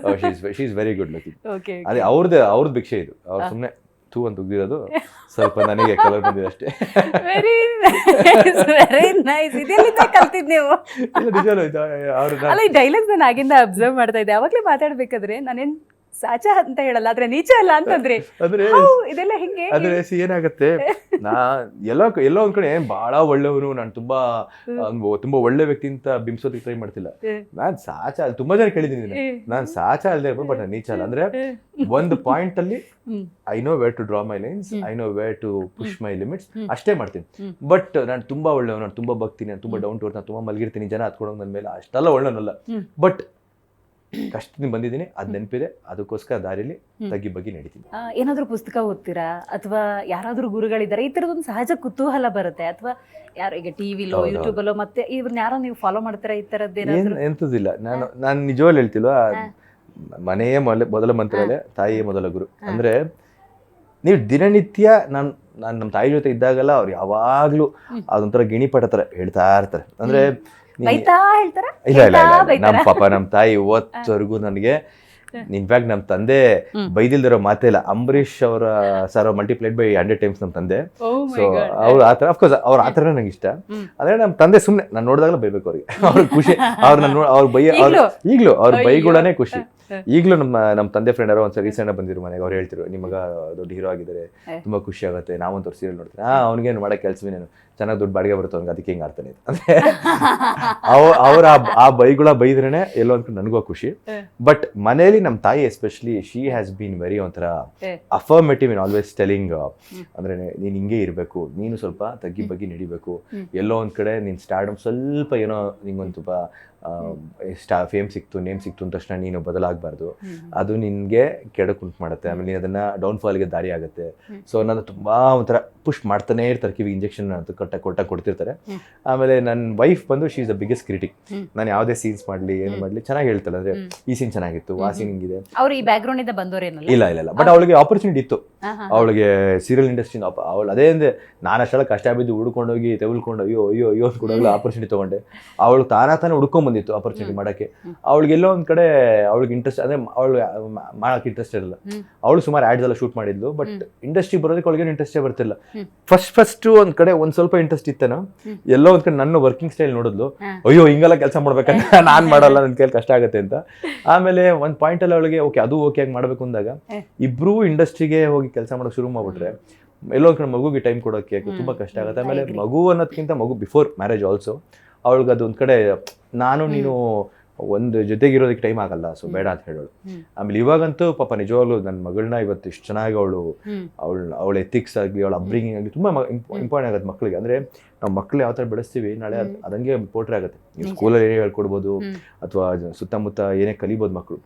She is very good looking. ಅದೇ ಅವ್ರದ್ದು ಭಿಕ್ಷೆ ಇದು. ಅವ್ರು ಸುಮ್ಮನೆ ತೂ ಅಂತ ಉಗ್ದಿರೋದು, ಸ್ವಲ್ಪ ನನಗೆ ಕಲರ್ ಬಂದಿದೆ ಅಷ್ಟೇ. Very nice, very nice. ಇದೆಲ್ಲಿಂದ ಕಲ್ತಿದ್ದು ನೀವು? ಅಲ್ಲ, ಈ ಡೈಲಾಗ್ಸ್ ನಾನು ಆಗಿಂದ ಅಬ್ಸರ್ವ್ ಮಾಡ್ತಾ ಇದ್ದೆ. ಯಾವಾಗಲೇ ಮಾತಾಡ್ಬೇಕಾದ್ರೆ ನಾನೇನು ಸಾಚ ಅಂತ ಹೇಳಲ್ಲ, ಆದ್ರೆ ನೀಚ ಅಲ್ಲ ಅಂತಂದ್ರೆ ಇದೆಲ್ಲ ಹಿಂಗೆ. ಆದ್ರೆ ಏನಾಗತ್ತೆ, ನಾ ಎಲ್ಲೋ ಒಂದ್ ಕಡೆ ಬಹಳ ಒಳ್ಳೆಯವನು, ನಾನು ತುಂಬಾ ಒಳ್ಳೆ ವ್ಯಕ್ತಿ ಅಂತ ಬಿಂಬಿಸೋದಕ್ಕೆ ಟ್ರೈ ಮಾಡ್ತಿಲ್ಲ. ನಾನ್ ಸಾಚ, ತುಂಬಾ ಜನ ಕೇಳಿದ್ದೀನಿ, ನಾನ್ ಸಾಚ ಅಲ್ಲದೆ ಇರ್ಬೋದು, ಬಟ್ ನಾನು ನೀಚ ಅಲ್ಲ. ಅಂದ್ರೆ ಒಂದು ಪಾಯಿಂಟ್ ಅಲ್ಲಿ I know where to draw my lines, I know where to push my limits, ಅಷ್ಟೇ ಮಾಡ್ತೀನಿ. ಬಟ್ ನಾನು ತುಂಬಾ ಒಳ್ಳೆಯವನು, ನಾನು ತುಂಬಾ ಭಕ್ತೀನಿ, ನಾನು ತುಂಬಾ ಡೌನ್ ಟು ಅರ್ತ್, ನಾನು ತುಂಬಾ ಮಲಗಿರ್ತೀನಿ, ಜನ ಹತ್ಕೊಂಡೋಗಿ ನನ್ನ ಮೇಲೆ ಅಷ್ಟೆಲ್ಲ ಒಳ್ಳೆನಲ್ಲ. ಬಟ್ ಕಷ್ಟದಿಂದ ಬಂದಿದ್ದೀನಿ, ಅದು ನೆನಪಿದೆ. ಅದಕ್ಕೋಸ್ಕರ ದಾರಿಯಲ್ಲಿ ತಗ್ಗಿ ಬಗ್ಗೆ ನಡೀತೀನಿ. ಏನಾದರೂ ಪುಸ್ತಕ ಓದ್ತೀರಾ ಅಥವಾ ಯಾರಾದರೂ ಗುರುಗಳಿದ್ದಾರೆ? ಈ ಥರದೊಂದು ಸಹಜ ಕುತೂಹಲ ಬರುತ್ತೆ. ಅಥವಾ ಯಾರು ಈಗ ಟಿವಿಲೋ ಯೂಟ್ಯೂಬಲ್ಲೋ ಮತ್ತೆ ಇವ್ರನ್ನ ಯಾರೋ ನೀವು ಫಾಲೋ ಮಾಡ್ತೀರಾ? ಈ ಥರದ್ದೇನಾದ್ರು? ಎಂಥದಿಲ್ಲ. ನಾನು ನಿಜವಾಗ್ಲೂ ಹೇಳ್ತಿಲ್ವ, ಮನೆಯೇ ಮೊದಲ ಮಂತ್ರಾಲಯ, ತಾಯಿಯೇ ಮೊದಲ ಗುರು. ಅಂದರೆ ನೀವು ದಿನನಿತ್ಯ ನಾನು ನಮ್ಮ ತಾಯಿ ಜೊತೆ ಇದ್ದಾಗಲ್ಲ ಅವ್ರು ಯಾವಾಗಲೂ ಅದೊಂಥರ ಗಿಣಿಪಟ ಥರ ಹೇಳ್ತಾ ಇರ್ತಾರೆ. ಅಂದರೆ ಇಲ್ಲ, ನಮ್ಮ ಪಾಪ ನಮ್ಮ ತಾಯಿ ಓದ್ವರೆಗೂ ನನಗೆ, ಇನ್ಫ್ಯಾಕ್ಟ್ ನಮ್ಮ ತಂದೆ ಬೈದಿಲ್ದಿರೋ ಮಾತೇ ಇಲ್ಲ. ಅಂಬರೀಷ್ ಅವರ ಸರ್ ಮಲ್ಟಿಪ್ಲೈಡ್ ಬೈ 100 ಟೈಮ್ಸ್ ನಮ್ಮ ತಂದೆ. ಸೊ ಅವ್ರು ಆ ಥರ, ಅಫ್ಕೋರ್ಸ್ ಅವ್ರು ಆ ಥರನೇ ನಂಗೆ ಇಷ್ಟ. ಅಂದ್ರೆ ನಮ್ಮ ತಂದೆ ಸುಮ್ಮನೆ ನಾನು ನೋಡಿದಾಗಲೂ ಬೈಬೇಕು ಅವ್ರಿಗೆ. ಅವ್ರಿಗೆ ಖುಷಿ, ಅವ್ರು ಬೈಯ, ಈಗಲೂ ಅವ್ರ ಬೈಗಳೇ ಖುಷಿ. ಈಗಲೂ ನಮ್ಮ ತಂದೆ ಫ್ರೆಂಡ್ ಯಾರೋ ಒಂದ್ಸರಿ ರೀಸೆಂಟ್ ಬಂದಿರೋ ಮನೆಗೆ ಅವ್ರು ಹೇಳ್ತಿರು, ನಿಮಗ ದೊಡ್ಡ ಹೀರೋ ಆಗಿದ್ದಾರೆ, ತುಂಬಾ ಖುಷಿ ಆಗುತ್ತೆ, ನಾವಂತ ಸೀರಿಯಲ್ ನೋಡ್ತೀನಿ. ಅವ್ನಿಗೇನು ಮಾಡೋ ಕೆಲಸವೇನೇನು, ಚೆನ್ನಾಗಿ ದುಡ್ಡು ಬಾಡಿಗೆ ಬರುತ್ತೆ ಅವ್ನಿಗೆ, ಅದಕ್ಕೆ ಹಿಂಗೆ ಆಡ್ತಾನೆ ಅಂದ್ರೆ ಅವ್ರ ಆ ಬೈದ್ರೇನೆ ಎಲ್ಲೋ ಅನ್ಕೊಂಡು ನನಗೂ ಖುಷಿ. ಬಟ್ ಮನೆಯಲ್ಲಿ ನಮ್ಮ ತಾಯಿ especially, she has been very ಒಂಥರ ಅಫರ್ಮೇಟಿವ್ ಇನ್ ಆಲ್ವೇಸ್ ಟೆಲಿಂಗ್, ಅಂದ್ರೆ ನೀನು ಹಿಂಗೆ ಇರಬೇಕು, ನೀನು ಸ್ವಲ್ಪ ತಗ್ಗಿ ಬಗ್ಗಿ ನಡಿಬೇಕು, ಎಲ್ಲೋ ಒಂದ್ ಕಡೆ ನಿನ್ ಸ್ಟಾರ್ಡಮ್ ಸ್ವಲ್ಪ ಏನೋ ನಿಂಗೊಂದು ಸ್ವಲ್ಪ ಫೇಮ್ ಸಿಕ್ತು, ನೇಮ್ ಸಿಕ್ತು ಅಂದ ತಕ್ಷಣ ನೀನು ಬದಲಾಗಬಾರ್ದು, ಅದು ನಿನ್ಗೆ ಕೆಡಕ್ ಉಂಟು ಮಾಡುತ್ತೆ, ಆಮೇಲೆ ನೀನು ಅದನ್ನ ಡೌನ್ಫಾಲ್ಗೆ ದಾರಿ ಆಗುತ್ತೆ. ಸೊ ನಾನು ತುಂಬಾ ಒಂಥರ ಪುಷ್ ಮಾಡ್ತಾನೆ ಇರ್ತಾರೆ, ಕಿವಿ ಇಂಜೆಕ್ಷನ್ ಅಂತ ಕೊಡ್ತಿರ್ತಾರೆ. ಆಮೇಲೆ ನನ್ನ ವೈಫ್ ಬಂದು she is the biggest critic. ನಾನು ಯಾವುದೇ ಸೀನ್ಸ್ ಮಾಡ್ಲಿ ಏನು ಮಾಡ್ಲಿ ಚೆನ್ನಾಗಿ ಹೇಳ್ತಾಳೆ. ಅಂದ್ರೆ ಈ ಸೀನ್ ಚೆನ್ನಾಗಿತ್ತು, ಆ ಸೀನ್ ಹಿಂಗಿದೆ. ಅವ್ರು ಈ ಬ್ಯಾಕ್ ಗ್ರೌಂಡ್ ಇಂದ ಬಂದವರೇನಲ್ಲ? ಇಲ್ಲ, ಬಟ್ ಅವಳಿಗೆ ಆಪರ್ಚುನಿಟಿ ಇತ್ತು. ಅವಳಿಗೆ ಸೀರಿಯಲ್ ಇಂಡಸ್ಟ್ರಿ ಅವಳು ಅದೇ ಅಂದ್ರೆ ನಾನು ಅಷ್ಟೆಲ್ಲ ಕಷ್ಟ ಬಿದ್ದು ಹುಡ್ಕೊಂಡೋಗಿ ತೆಗೆದುಕೊಂಡು ಅಯ್ಯೋ ಅಯ್ಯೋ ಅಯ್ಯೋ ಅಂತ ಕೂಡ ಆಪರ್ಚುನಿಟಿ ತಗೊಂಡೆ. ಅವಳು ತಾನೇ ಹುಡ್ಕೊಂಡ್ ಬಂದಿತ್ತು ಆಪರ್ಚುನಿಟಿ ಮಾಡೋಕ್ಕೆ. ಅವಳಿಗೆ ಎಲ್ಲೋ ಒಂದು ಕಡೆ ಅವಳಿಗೆ ಇಂಟ್ರೆಸ್ಟ್, ಅಂದರೆ ಅವಳು ಮಾಡೋಕ್ಕೆ ಇಂಟ್ರೆಸ್ಟ್ ಇರಲ್ಲ. ಅವಳು ಸುಮಾರು ಆ್ಯಡ್ಸ್ ಎಲ್ಲ ಶೂಟ್ ಮಾಡಿದ್ಲು, ಬಟ್ ಇಂಡಸ್ಟ್ರಿ ಬರೋದಕ್ಕೆ ಅವಳಿಗೇನು ಇಂಟ್ರೆಸ್ಟೇ ಬರ್ತಿಲ್ಲ. ಫಸ್ಟು ಒಂದು ಕಡೆ ಒಂದು ಸ್ವಲ್ಪ ಇಂಟ್ರೆಸ್ಟ್ ಇತ್ತೇನೋ, ಎಲ್ಲೋ ಒಂದು ಕಡೆ ನನ್ನ ವರ್ಕಿಂಗ್ ಸ್ಟೈಲ್ ನೋಡಿದ್ಲು, ಅಯ್ಯೋ ಹಿಂಗೆಲ್ಲ ಕೆಲಸ ಮಾಡ್ಬೇಕಂತ ನಾನು ಮಾಡಲ್ಲ, ನನ್ನ ಕೈಯಲ್ಲಿ ಕಷ್ಟ ಆಗುತ್ತೆ ಅಂತ. ಆಮೇಲೆ ಒಂದು ಪಾಯಿಂಟಲ್ಲಿ ಅವಳಿಗೆ ಓಕೆ ಅದು ಓಕೆ ಆಗಿ ಮಾಡಬೇಕು ಅಂದಾಗ ಇಬ್ಬರೂ ಇಂಡಸ್ಟ್ರಿಗೆ ಹೋಗಿ ಕೆಲಸ ಮಾಡೋಕೆ ಶುರು ಮಾಡ್ಬಿಟ್ರೆ ಎಲ್ಲೋ ಒಂದು ಕಡೆ ಮಗುಗೆ ಟೈಮ್ ಕೊಡೋಕ್ಕೆ ತುಂಬ ಕಷ್ಟ ಆಗುತ್ತೆ. ಆಮೇಲೆ ಮಗು ಅನ್ನೋದಕ್ಕಿಂತ ಮಗು ಬಿಫೋರ್ ಮ್ಯಾರೇಜ್ ಆಲ್ಸೋ ಅವಳಿಗೆ ಅದು ಒಂದು ಕಡೆ ನಾನು ನೀನು ಒಂದು ಜೊತೆಗಿರೋದಕ್ಕೆ ಟೈಮ್ ಆಗಲ್ಲ, ಸೊ ಬೇಡ ಅಂತ ಹೇಳೋಳು. ಆಮೇಲೆ ಇವಾಗಂತೂ ಪಾಪ ನಿಜವಾಗ್ಲೂ ನನ್ನ ಮಗಳನ್ನ ಇವತ್ತು ಇಷ್ಟು ಚೆನ್ನಾಗಿ ಅವಳ ಎಥಿಕ್ಸ್ ಆಗಲಿ, ಅವಳ ಅಪ್ಬ್ರಿಂಗಿಂಗ್ ಆಗಲಿ ತುಂಬ ಇಂಪಾರ್ಟೆಂಟ್ ಆಗುತ್ತೆ ಮಕ್ಕಳಿಗೆ. ಅಂದರೆ ನಾವು ಮಕ್ಕಳು ಯಾವ ಥರ ಬೆಳೆಸ್ತೀವಿ ನಾಳೆ ಅದಂಗೆ ಪೋರ್ಟ್ರೆ ಆಗುತ್ತೆ. ನೀವು ಸ್ಕೂಲಲ್ಲಿ ಏನೇ ಹೇಳ್ಕೊಡ್ಬೋದು ಅಥವಾ ಸುತ್ತಮುತ್ತ ಏನೇ ಕಲಿಬೋದು ಮಕ್ಕಳು.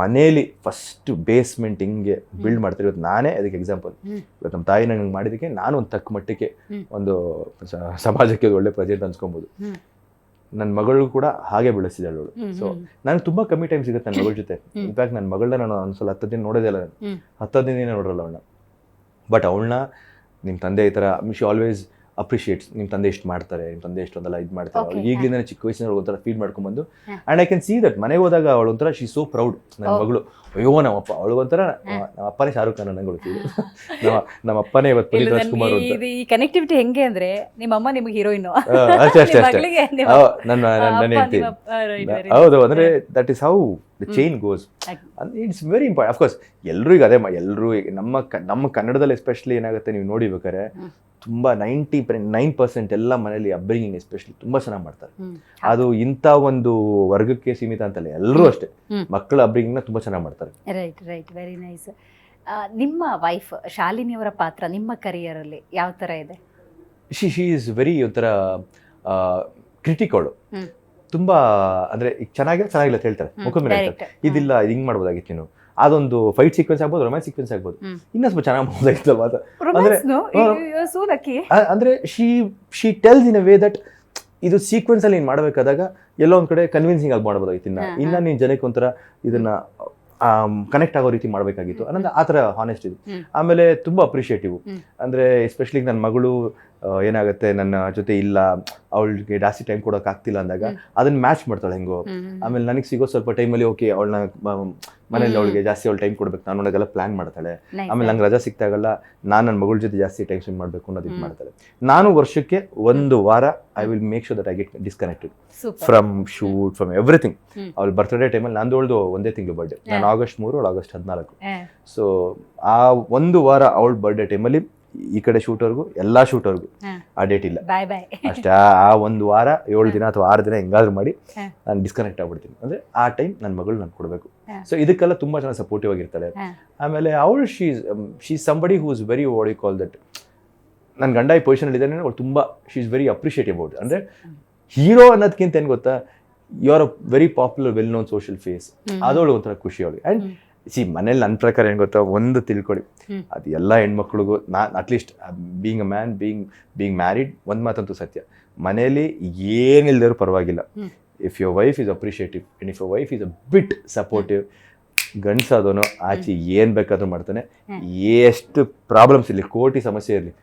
ಮನೇಲಿ ಫಸ್ಟ್ ಬೇಸ್ಮೆಂಟ್ ಹಿಂಗೆ ಬಿಲ್ಡ್ ಮಾಡ್ತಾರೆ. ಇವತ್ತು ನಾನೇ ಅದಕ್ಕೆ ಎಕ್ಸಾಂಪಲ್. ಇವತ್ತು ನಮ್ಮ ತಾಯಿ ನಂಗೆ ಮಾಡಿದ್ದಕ್ಕೆ ನಾನು ಒಂದು ತಕ್ಕ ಮಟ್ಟಿಗೆ ಒಂದು ಸಮಾಜಕ್ಕೆ ಒಳ್ಳೆ ಪ್ರಜೆ ಅಂತ ಅನ್ಸ್ಕೊಬೋದು. ನನ್ನ ಮಗಳು ಕೂಡ ಹಾಗೆ ಬೆಳೆಸಿದಾಳು ಅವಳು. ಸೊ ನನಗೆ ತುಂಬ ಕಮ್ಮಿ ಟೈಮ್ ಸಿಗುತ್ತೆ ನನ್ನ ಮಗಳ ಜೊತೆ. ಇನ್ಫ್ಯಾಕ್ಟ್ ನನ್ನ ಮಗಳನ್ನ ನಾನು ಒಂದ್ಸಲ 10 ದಿನ ನೋಡೋದೇ ಇಲ್ಲ, 10 ದಿನ ನೋಡೋಲ್ಲ ಅವಳನ್ನ. ಬಟ್ ಅವಳನ್ನ ನಿಮ್ಮ ತಂದೆ ಈ ಥರ ಶಿ ಆಲ್ವೇಸ್ ಅಪ್ರಿಷಿಯೇಟ್ಸ್, ನಿಮ್ಮ ತಂದೆ ಎಷ್ಟು ಮಾಡ್ತಾರೆ, ನಿಮ್ಮ ತಂದೆ ಎಷ್ಟೊಂದೆಲ್ಲ ಇದು ಮಾಡ್ತಾರೆ. ಈಗಲಿಂದ ಚಿಕ್ಕ ವಯಸ್ಸಿನ ಒಂಥರ ಫೀಲ್ ಮಾಡ್ಕೊಂಡ್ಬಂದು and I can see that ಮನೆಗೆ ಹೋದಾಗ ಅವಳು ಒಂಥರ ಶಿ ಸೋ ಪ್ರೌಡ್. ನನ್ನ ಮಗಳು ಅಯ್ಯೋ ನಮ್ಮಪ್ಪ, ಅವಳು ಒಂಥರ ನಮ್ಮ ಅಪ್ಪನೇ ಶಾರುಖ್ ಖಾನ್ ನಂಗೆ ಗೊತ್ತಿಲ್ಲ, ನಮ್ಮ ಅಪ್ಪನೇ ಇವತ್ತು ಪುನೀತ್ ರಾಜ್ಕುಮಾರ್ ಅಂತ. ಈ ಕನೆಕ್ಟಿವಿಟಿ ಹೆಂಗೆ ಅಂದ್ರೆ ನಿಮ್ಮ ಅಮ್ಮ ನಿಮಗೆ ಹೀರೋಯಿನ್, ಅಷ್ಟೇ ನನ್ನ ಹೆಂಡತಿ. ಹೌದು, ಅಂದ್ರೆ that is how the chain goes. It's very important. Of course ಎಲ್ಲರೂ ಈಗ ಅದೇ ಎಲ್ಲರೂ ನಮ್ಮ ಕನ್ನಡದಲ್ಲಿ ಎಸ್ಪೆಷಲಿ ಏನಾಗುತ್ತೆ ನೀವು ನೋಡಿಬೇಕಾರೆ ತುಂಬ 99% ಎಲ್ಲ ಮನೇಲಿ ಅಪ್ಬ್ರಿಂಗಿಂಗ್ ಎಸ್ಪೆಷಲಿ ತುಂಬ ಚೆನ್ನಾಗಿ ಮಾಡ್ತಾರೆ. ಅದು ಇಂಥ ಒಂದು ವರ್ಗಕ್ಕೆ ಸೀಮಿತ ಅಂತಲ್ಲ, ಎಲ್ಲರೂ ಅಷ್ಟೇ ಮಕ್ಕಳ ಅಪ್ಬ್ರಿಂಗಿಂಗ್ನ ತುಂಬ ಚೆನ್ನಾಗಿ ಮಾಡ್ತಾರೆ. Right right, very nice. ನಿಮ್ಮ ವೈಫ್ ಶಾಲಿನಿಯವರ ಪಾತ್ರ ನಿಮ್ಮ ಕರಿಯರಲ್ಲಿ ಯಾವ ಥರ ಇದೆ? ಶಿ ಈಸ್ ವೆರಿ ಒಂಥರ ಕ್ರಿಟಿಕ್. ಅವಳು ತುಂಬ ಅಂದರೆ ಈಗ ಚೆನ್ನಾಗಿಲ್ಲ ಅಂತ ಹೇಳ್ತಾರೆ, ಮುಖದ ಮೇಲೆ ಹೇಳ್ತಾರೆ, ಇದಿಲ್ಲ ಇದು ಹಿಂಗೆ ಮಾಡ್ಬೋದಾಗಿತ್ತು ನೀನು. ಅದೊಂದು ಫೈಟ್ ಸೀಕ್ವೆನ್ಸ್ ಆಗ್ಬೋದು, ರೊಮ್ಯಾನ್ಸ್ ಸೀಕ್ವೆನ್ಸ್ ಆಗ್ಬೋದು, ಇನ್ನೂ ಸ್ವಲ್ಪ ಚೆನ್ನಾಗಿ ಮಾಡ್ಬೋದಾಗಿತ್ತಲ್ವ ಅಂತ. ಅಂದರೆ she tells in a way that ಇದು ಸೀಕ್ವೆನ್ಸ್ ಅಲ್ಲಿ ನೀನು ಮಾಡಬೇಕಾದಾಗ ಎಲ್ಲೋ ಒಂದು ಕಡೆ ಕನ್ವಿನ್ಸಿಂಗ್ ಆಗಿ ಮಾಡ್ಬೋದಾಗಿತ್ತು. ಇನ್ನು ನೀನು ಜನಕ್ಕೆ ಒಂಥರ ಇದನ್ನ ಕನೆಕ್ಟ್ ಆಗೋ ರೀತಿ ಮಾಡಬೇಕಾಗಿತ್ತು ಅನ್ನೋದು ಆ ಥರ ಹಾನೆಸ್ಟ್ ಇದು. ಆಮೇಲೆ ತುಂಬ ಅಪ್ರಿಷಿಯೇಟಿವ್. ಅಂದರೆ ಎಸ್ಪೆಷಲಿ ನನ್ನ ಮಗಳು ಏನಾಗುತ್ತೆ ನನ್ನ ಜೊತೆ ಇಲ್ಲ, ಅವಳಿಗೆ ಜಾಸ್ತಿ ಟೈಮ್ ಕೊಡೋಕ್ಕಾಗ್ತಿಲ್ಲ ಅಂದಾಗ ಅದನ್ನ ಮ್ಯಾಚ್ ಮಾಡ್ತಾಳೆ ಹೆಂಗೋ. ಆಮೇಲೆ ನನಗೆ ಸಿಗೋ ಸ್ವಲ್ಪ ಟೈಮಲ್ಲಿ ಓಕೆ ಅವಳನ್ನ ಮನೇಲಿ ಅವಳಿಗೆ ಜಾಸ್ತಿ ಅವಳು ಟೈಮ್ ಕೊಡ್ಬೇಕು ನಾನು ಅನ್ನೋದೆಲ್ಲ ಪ್ಲಾನ್ ಮಾಡ್ತಾಳೆ. ಆಮೇಲೆ ನಂಗೆ ರಜಾ ಸಿಕ್ತಾಗಲ್ಲ ನಾನು ನನ್ನ ಮಗಳ ಜೊತೆ ಜಾಸ್ತಿ ಟೈಮ್ ಸ್ಪೆಂಡ್ ಮಾಡಬೇಕು ಅನ್ನೋದು ಇದು ಮಾಡ್ತಾಳೆ. ನಾನು ವರ್ಷಕ್ಕೆ 1 ವಾರ I will make sure that I get disconnected from shoot, from everything. ಅವಳ ಬರ್ತ್ಡೇ ಟೈಮಲ್ಲಿ ನಂದೊಳ್ದು ಒಂದೇ ತಿಂಗಳು ಬರ್ಡೇ, ನಾನು ಆಗಸ್ಟ್ 3 ಅವಳು ಆಗಸ್ಟ್ 14. ಸೊ ಆ 1 ವಾರ ಅವಳ ಬರ್ಡೇ ಟೈಮಲ್ಲಿ ಈ ಕಡೆ ಶೂಟ್ವರೆಗೂ ಎಲ್ಲ ಶೂಟ್ವರೆಗೂ ಆ ಡೇಟ್ ಇಲ್ಲ ಅಷ್ಟೇ. ಆ 1 ವಾರ 7 ದಿನ ಅಥವಾ 6 ದಿನ ಹೆಂಗಾದ್ರೂ ಮಾಡಿ ನಾನು ಡಿಸ್ಕನೆಕ್ಟ್ ಆಗ್ಬಿಡ್ತೀನಿ. ಅಂದರೆ ಆ ಟೈಮ್ ನನ್ನ ಮಗಳು ನಾನು ಕೊಡಬೇಕು. ಸೊ ಇದಕ್ಕೆಲ್ಲ ತುಂಬ ಚೆನ್ನಾಗಿ ಸಪೋರ್ಟಿವ್ ಆಗಿರ್ತಾಳೆ. ಆಮೇಲೆ ಅವಳು she somebody who is very what you call that, ನನ್ನ ಗಂಡ ಈ ಪೊಸಿಷನಲ್ಲಿ ಇದ್ದಾನೆ ಅವಳು ತುಂಬ she is very appreciative about. ಅಂದರೆ ಹೀರೋ ಅನ್ನೋದಕ್ಕಿಂತ ಏನು ಗೊತ್ತಾ, you are a very popular well known social face, ಅದೊಳು ಒಂಥರ ಖುಷಿ ಅವಳಿಗೆ. ಆ್ಯಂಡ್ ಮನೇಲಿ ನನ್ನ ಪ್ರಕಾರ ಏನು ಗೊತ್ತಾ, ಒಂದು ತಿಳ್ಕೊಳ್ಳಿ, ಅದು ಎಲ್ಲ ಹೆಣ್ಮಕ್ಳಿಗೂ ನಾನು at least being a man, being married, ಒಂದು ಮಾತಂತೂ ಸತ್ಯ, ಮನೇಲಿ ಏನಿಲ್ಲದರೂ ಪರವಾಗಿಲ್ಲ, if your wife is appreciative and if your wife is a bit supportive, ಗಂಡಸಾದವನು ಆಚೆ ಏನು ಬೇಕಾದ್ರೂ ಮಾಡ್ತಾನೆ. ಎಷ್ಟು ಪ್ರಾಬ್ಲಮ್ಸ್ ಇರಲಿ, ಕೋಟಿ ಸಮಸ್ಯೆ ಇರಲಿ,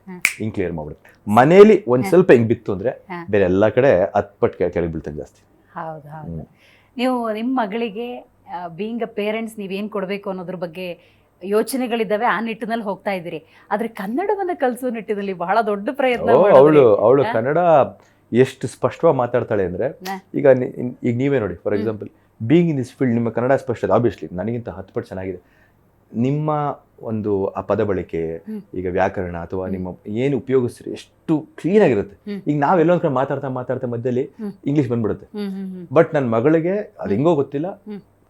ಹಿಂಗೆ ಕ್ಲಿಯರ್ ಮಾಡ್ಬಿಡುತ್ತೆ. ಮನೇಲಿ ಒಂದು ಸ್ವಲ್ಪ ಹಿಂಗೆ ಬಿತ್ತು ಅಂದರೆ ಬೇರೆ ಎಲ್ಲ ಕಡೆ 10 ಪಟ್ಟು ಕೆಳಗೆ ಬೀಳ್ತಾನೆ ಜಾಸ್ತಿ. ಹೌದು ಹೌದು. ನೀವು ನಿಮ್ಮ ಮಗಳಿಗೆ ಬೀಯಿಂಗ್ ಅ ಪೇರೆಂಟ್ಸ್ ನೀವೇನು ಕೊಡಬೇಕು ಅನ್ನೋದ್ರ ಬಗ್ಗೆ ಯೋಚನೆಗಳಿದ್ದಾವೆ, ಆ ನಿಟ್ಟಿನಲ್ಲಿ ಹೋಗ್ತಾ ಇದ್ದೀರಿ. ಆದರೆ ಕನ್ನಡವನ್ನು ಕಲಿಸೋ ನಿಟ್ಟಿನಲ್ಲಿ ಬಹಳ ದೊಡ್ಡ ಪ್ರಯತ್ನ. ಅವಳು ಕನ್ನಡ ಎಷ್ಟು ಸ್ಪಷ್ಟವಾಗಿ ಮಾತಾಡ್ತಾಳೆ ಅಂದರೆ, ಈಗ ನೀವೇ ನೋಡಿ, for example being in this field, ನಿಮ್ಮ ಕನ್ನಡ ಸ್ಪಷ್ಟ ಆಬ್ವಿಯಸ್ಲಿ ನನಗಿಂತ 10 ಪಟ್ಟು ಚೆನ್ನಾಗಿದೆ. ನಿಮ್ಮ ಒಂದು ಆ ಪದ ಬಳಕೆ, ಈಗ ವ್ಯಾಕರಣ ಅಥವಾ ನಿಮ್ಮ ಏನು ಉಪಯೋಗಿಸ್ತೀರಿ ಎಷ್ಟು ಕ್ಲೀನ್ ಆಗಿರುತ್ತೆ. ಈಗ ನಾವ್ ಎಲ್ಲೊಂದ್ ಕಡೆ ಮಾತಾಡ್ತಾ ಮಧ್ಯದಲ್ಲಿ ಇಂಗ್ಲಿಷ್ ಬಂದ್ಬಿಡುತ್ತೆ. ಬಟ್ ನನ್ನ ಮಗಳಿಗೆ ಅದು ಹೆಂಗೋ ಗೊತ್ತಿಲ್ಲ,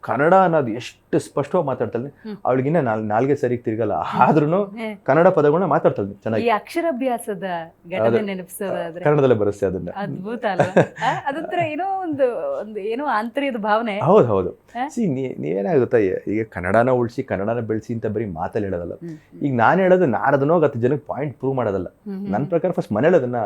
ಕನ್ನಡ ಅನ್ನೋದು ಎಷ್ಟು ಸ್ಪಷ್ಟವಾಗಿ ಮಾತಾಡ್ತಾಳೆ. ಅವಳಿಗಿನ್ನ ನಾಲ್ಗೆ ಸರಿ ತಿರ್ಗಲ್ಲ, ಆದ್ರೂ ಕನ್ನಡ ಪದಗಳನ್ನ ಮಾತಾಡ್ತಾಳೆ ಚೆನ್ನಾಗಿ. ಅಕ್ಷರಾಭ್ಯಾಸದ ಕನ್ನಡದಲ್ಲೇ ಬರುತ್ತೆ, ಅದನ್ನ ಅದ್ಭುತ ಅದತ್ರ ಏನೋ ಒಂದು ಏನೋ ಆಂತರ್ಯದ ಭಾವನೆ. ಹೌದು. ನೀವೇನಾಗುತ್ತಾ, ಈಗ ಕನ್ನಡನ ಉಳಿಸಿ ಕನ್ನಡನ ಬೆಳೆಸಿ ಅಂತ ಬರೀ ಮಾತಲ್ಲಿ ಹೇಳೋದಲ್ಲ. ಈಗ ನಾನು ಹೇಳೋದು ನಾರದನೋ 10 ಜನಕ್ಕೆ ಪಾಯಿಂಟ್ ಪ್ರೂವ್ ಮಾಡೋದಲ್ಲ. ನನ್ನ ಪ್ರಕಾರ ಫಸ್ಟ್ ಮನೇಲಿ ಅದನ್ನ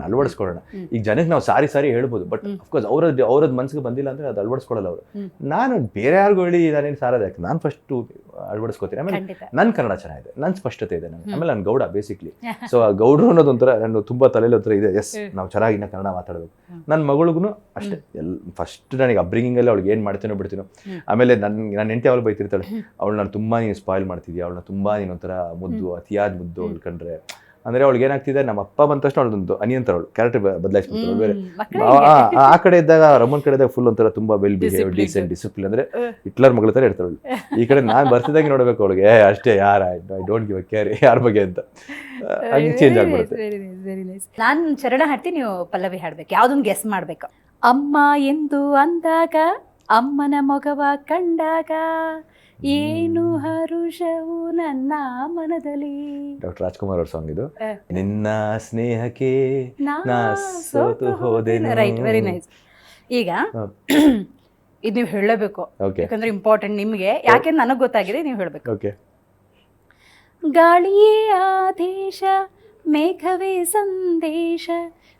ಅಳವಡಿಸ್ಕೊಳ್ಳೋಣ. ಈಗ ಜನಕ್ಕೆ ನಾವು ಸಾರಿ ಹೇಳ್ಬೋದು, ಬಟ್ ಅಫ್ಕೋರ್ಸ್ ಅವ್ರದ್ ಮನ್ಸಿಗೆ ಬಂದಿಲ್ಲ ಅಂದ್ರೆ ಅದು ಅಳವಡಿಸ್ಕೊಳ್ಳಲ್ಲ. ಅವರು. ನಾನು ಬೇರೆ ಯಾರಿಗೂ ಹೇಳಿ ನಾನೇನು ಸಾರೋದು ಯಾಕೆ, ನಾನು ಫಸ್ಟು ಅಳವಡಿಸ್ಕೋತೀನಿ. ಆಮೇಲೆ ನನ್ನ ಕನ್ನಡ ಚೆನ್ನಾಗಿದೆ, ನನ್ನ ಸ್ಪಷ್ಟತೆ ಇದೆ ನನಗೆ. ಆಮೇಲೆ ನಾನು ಗೌಡ ಬೇಸಿಕ್ಲಿ. ಸೊ ಆ ಗೌಡ್ರು ಅನ್ನೋದೊಂಥರ ನಾನು ತುಂಬ ತಲೆಯಲ್ಲಿ ಒಂಥರ ಇದೆ, ಎಸ್ ನಾವು ಚೆನ್ನಾಗಿ ಇನ್ನು ಕನ್ನಡ ಮಾತಾಡಬೇಕು. ನನ್ನ ಮಗಳಿಗೂ ಅಷ್ಟೇ, ಫಸ್ಟ್ ನನಗೆ ಅಬ್ರಿಂಗಿಂಗಲ್ಲಿ ಅವಳಿಗೆ ಏನು ಮಾಡ್ತೀನೋ ಬಿಡ್ತೀನೋ. ಆಮೇಲೆ ನನ್ನ ಹೆಂಡತಿ ಅವಳು ಬೈತಿರ್ತಾಳೆ, ಅವಳು ನಾನು ತುಂಬ ನೀನು ಸ್ಪಾಯ್ಲ್ ಮಾಡ್ತಿದ್ಯಾ, ಅವಳನ್ನ ತುಂಬ ನೀನು ಒಂಥರ ಮುದ್ದು, ಅತಿಯಾದ ಮುದ್ದು ಅವಳು ಕಂಡ್ರೆ. ಅಂದರೆ ಅವಳಿಗೆ ಏನಾಗ್ತಿದೆ, ನಮ್ಮ ಅಪ್ಪ ಬಂದ ತಕ್ಷಣ ಅವಳೊಂದು ಅನಿಯಂತರ ಅವಳು ಕ್ಯಾರೆಕ್ಟರ್ ಬದಲಾಯಿಸ್ಬಿಡ್ತಾಳೆ. ಬೇರೆ ಆ ಕಡೆ ಇದ್ದಾಗ ರಮನ್ ಕಡೆ ಇದ್ದಾಗ ಫುಲ್ ಒಂಥರ ತುಂಬ ವೆಲ್ ಬಿಹೇವ್, ಡೀಸೆಂಟ್, ಡಿಸಿಪ್ಲಿನ್, ಅಂದರೆ ಹಿಟ್ಲರ್ ಮಗಳ ಥರ ಇರ್ತಾಳೆ ಅವಳು. ಈ ಕಡೆ ನಾನು ಬರ್ತಿದ್ದಾಗೆ ನೋಡಬೇಕು ಅವಳಿಗೆ, ಅಷ್ಟೇ ಯಾರ I don't give a care ಯಾರ ಬಗ್ಗೆ ಅಂತ, ಹಂಗೆ ಚೇಂಜ್ ಆಗ್ಬಿಡುತ್ತೆ. ನಾನು ಚರಣ ಹಾಡ್ತೀನಿ, ನೀವು ಪಲ್ಲವಿ ಹಾಡ್ಬೇಕು, ಯಾವುದೊಂದು ಗೆಸ್ ಮಾಡ್ಬೇಕು. ಅಮ್ಮ ಎಂದು ಅಂದಾಗ, ಅಮ್ಮನ ಮೊಗವ ಕಂಡಾಗ, ಏನು ಹರುಷವು ನನ್ನ ಮನದಲ್ಲಿ. ಡಾಕ್ಟರ್ ರಾಜ್ಕುಮಾರ್ ಅವ್ರ ಸಾಂಗ್ ಇದು. ನಿನ್ನ ಸ್ನೇಹಕ್ಕೆ ನಾ ಸೋತು ಹೋದೆನು. Right, very nice. ಈಗ ಇದು ನೀವು ಹೇಳಬೇಕು, ಯಾಕಂದ್ರೆ ಇಂಪಾರ್ಟೆಂಟ್ ನಿಮಗೆ, ಯಾಕೆಂದ್ರೆ ನನಗೆ ಗೊತ್ತಾಗಿದೆ, ನೀವು ಹೇಳಬೇಕು. ಓಕೆ. ಗಾಳಿಯೇ ಆದೇಶ, ಮೇಘವೇ ಸಂದೇಶ,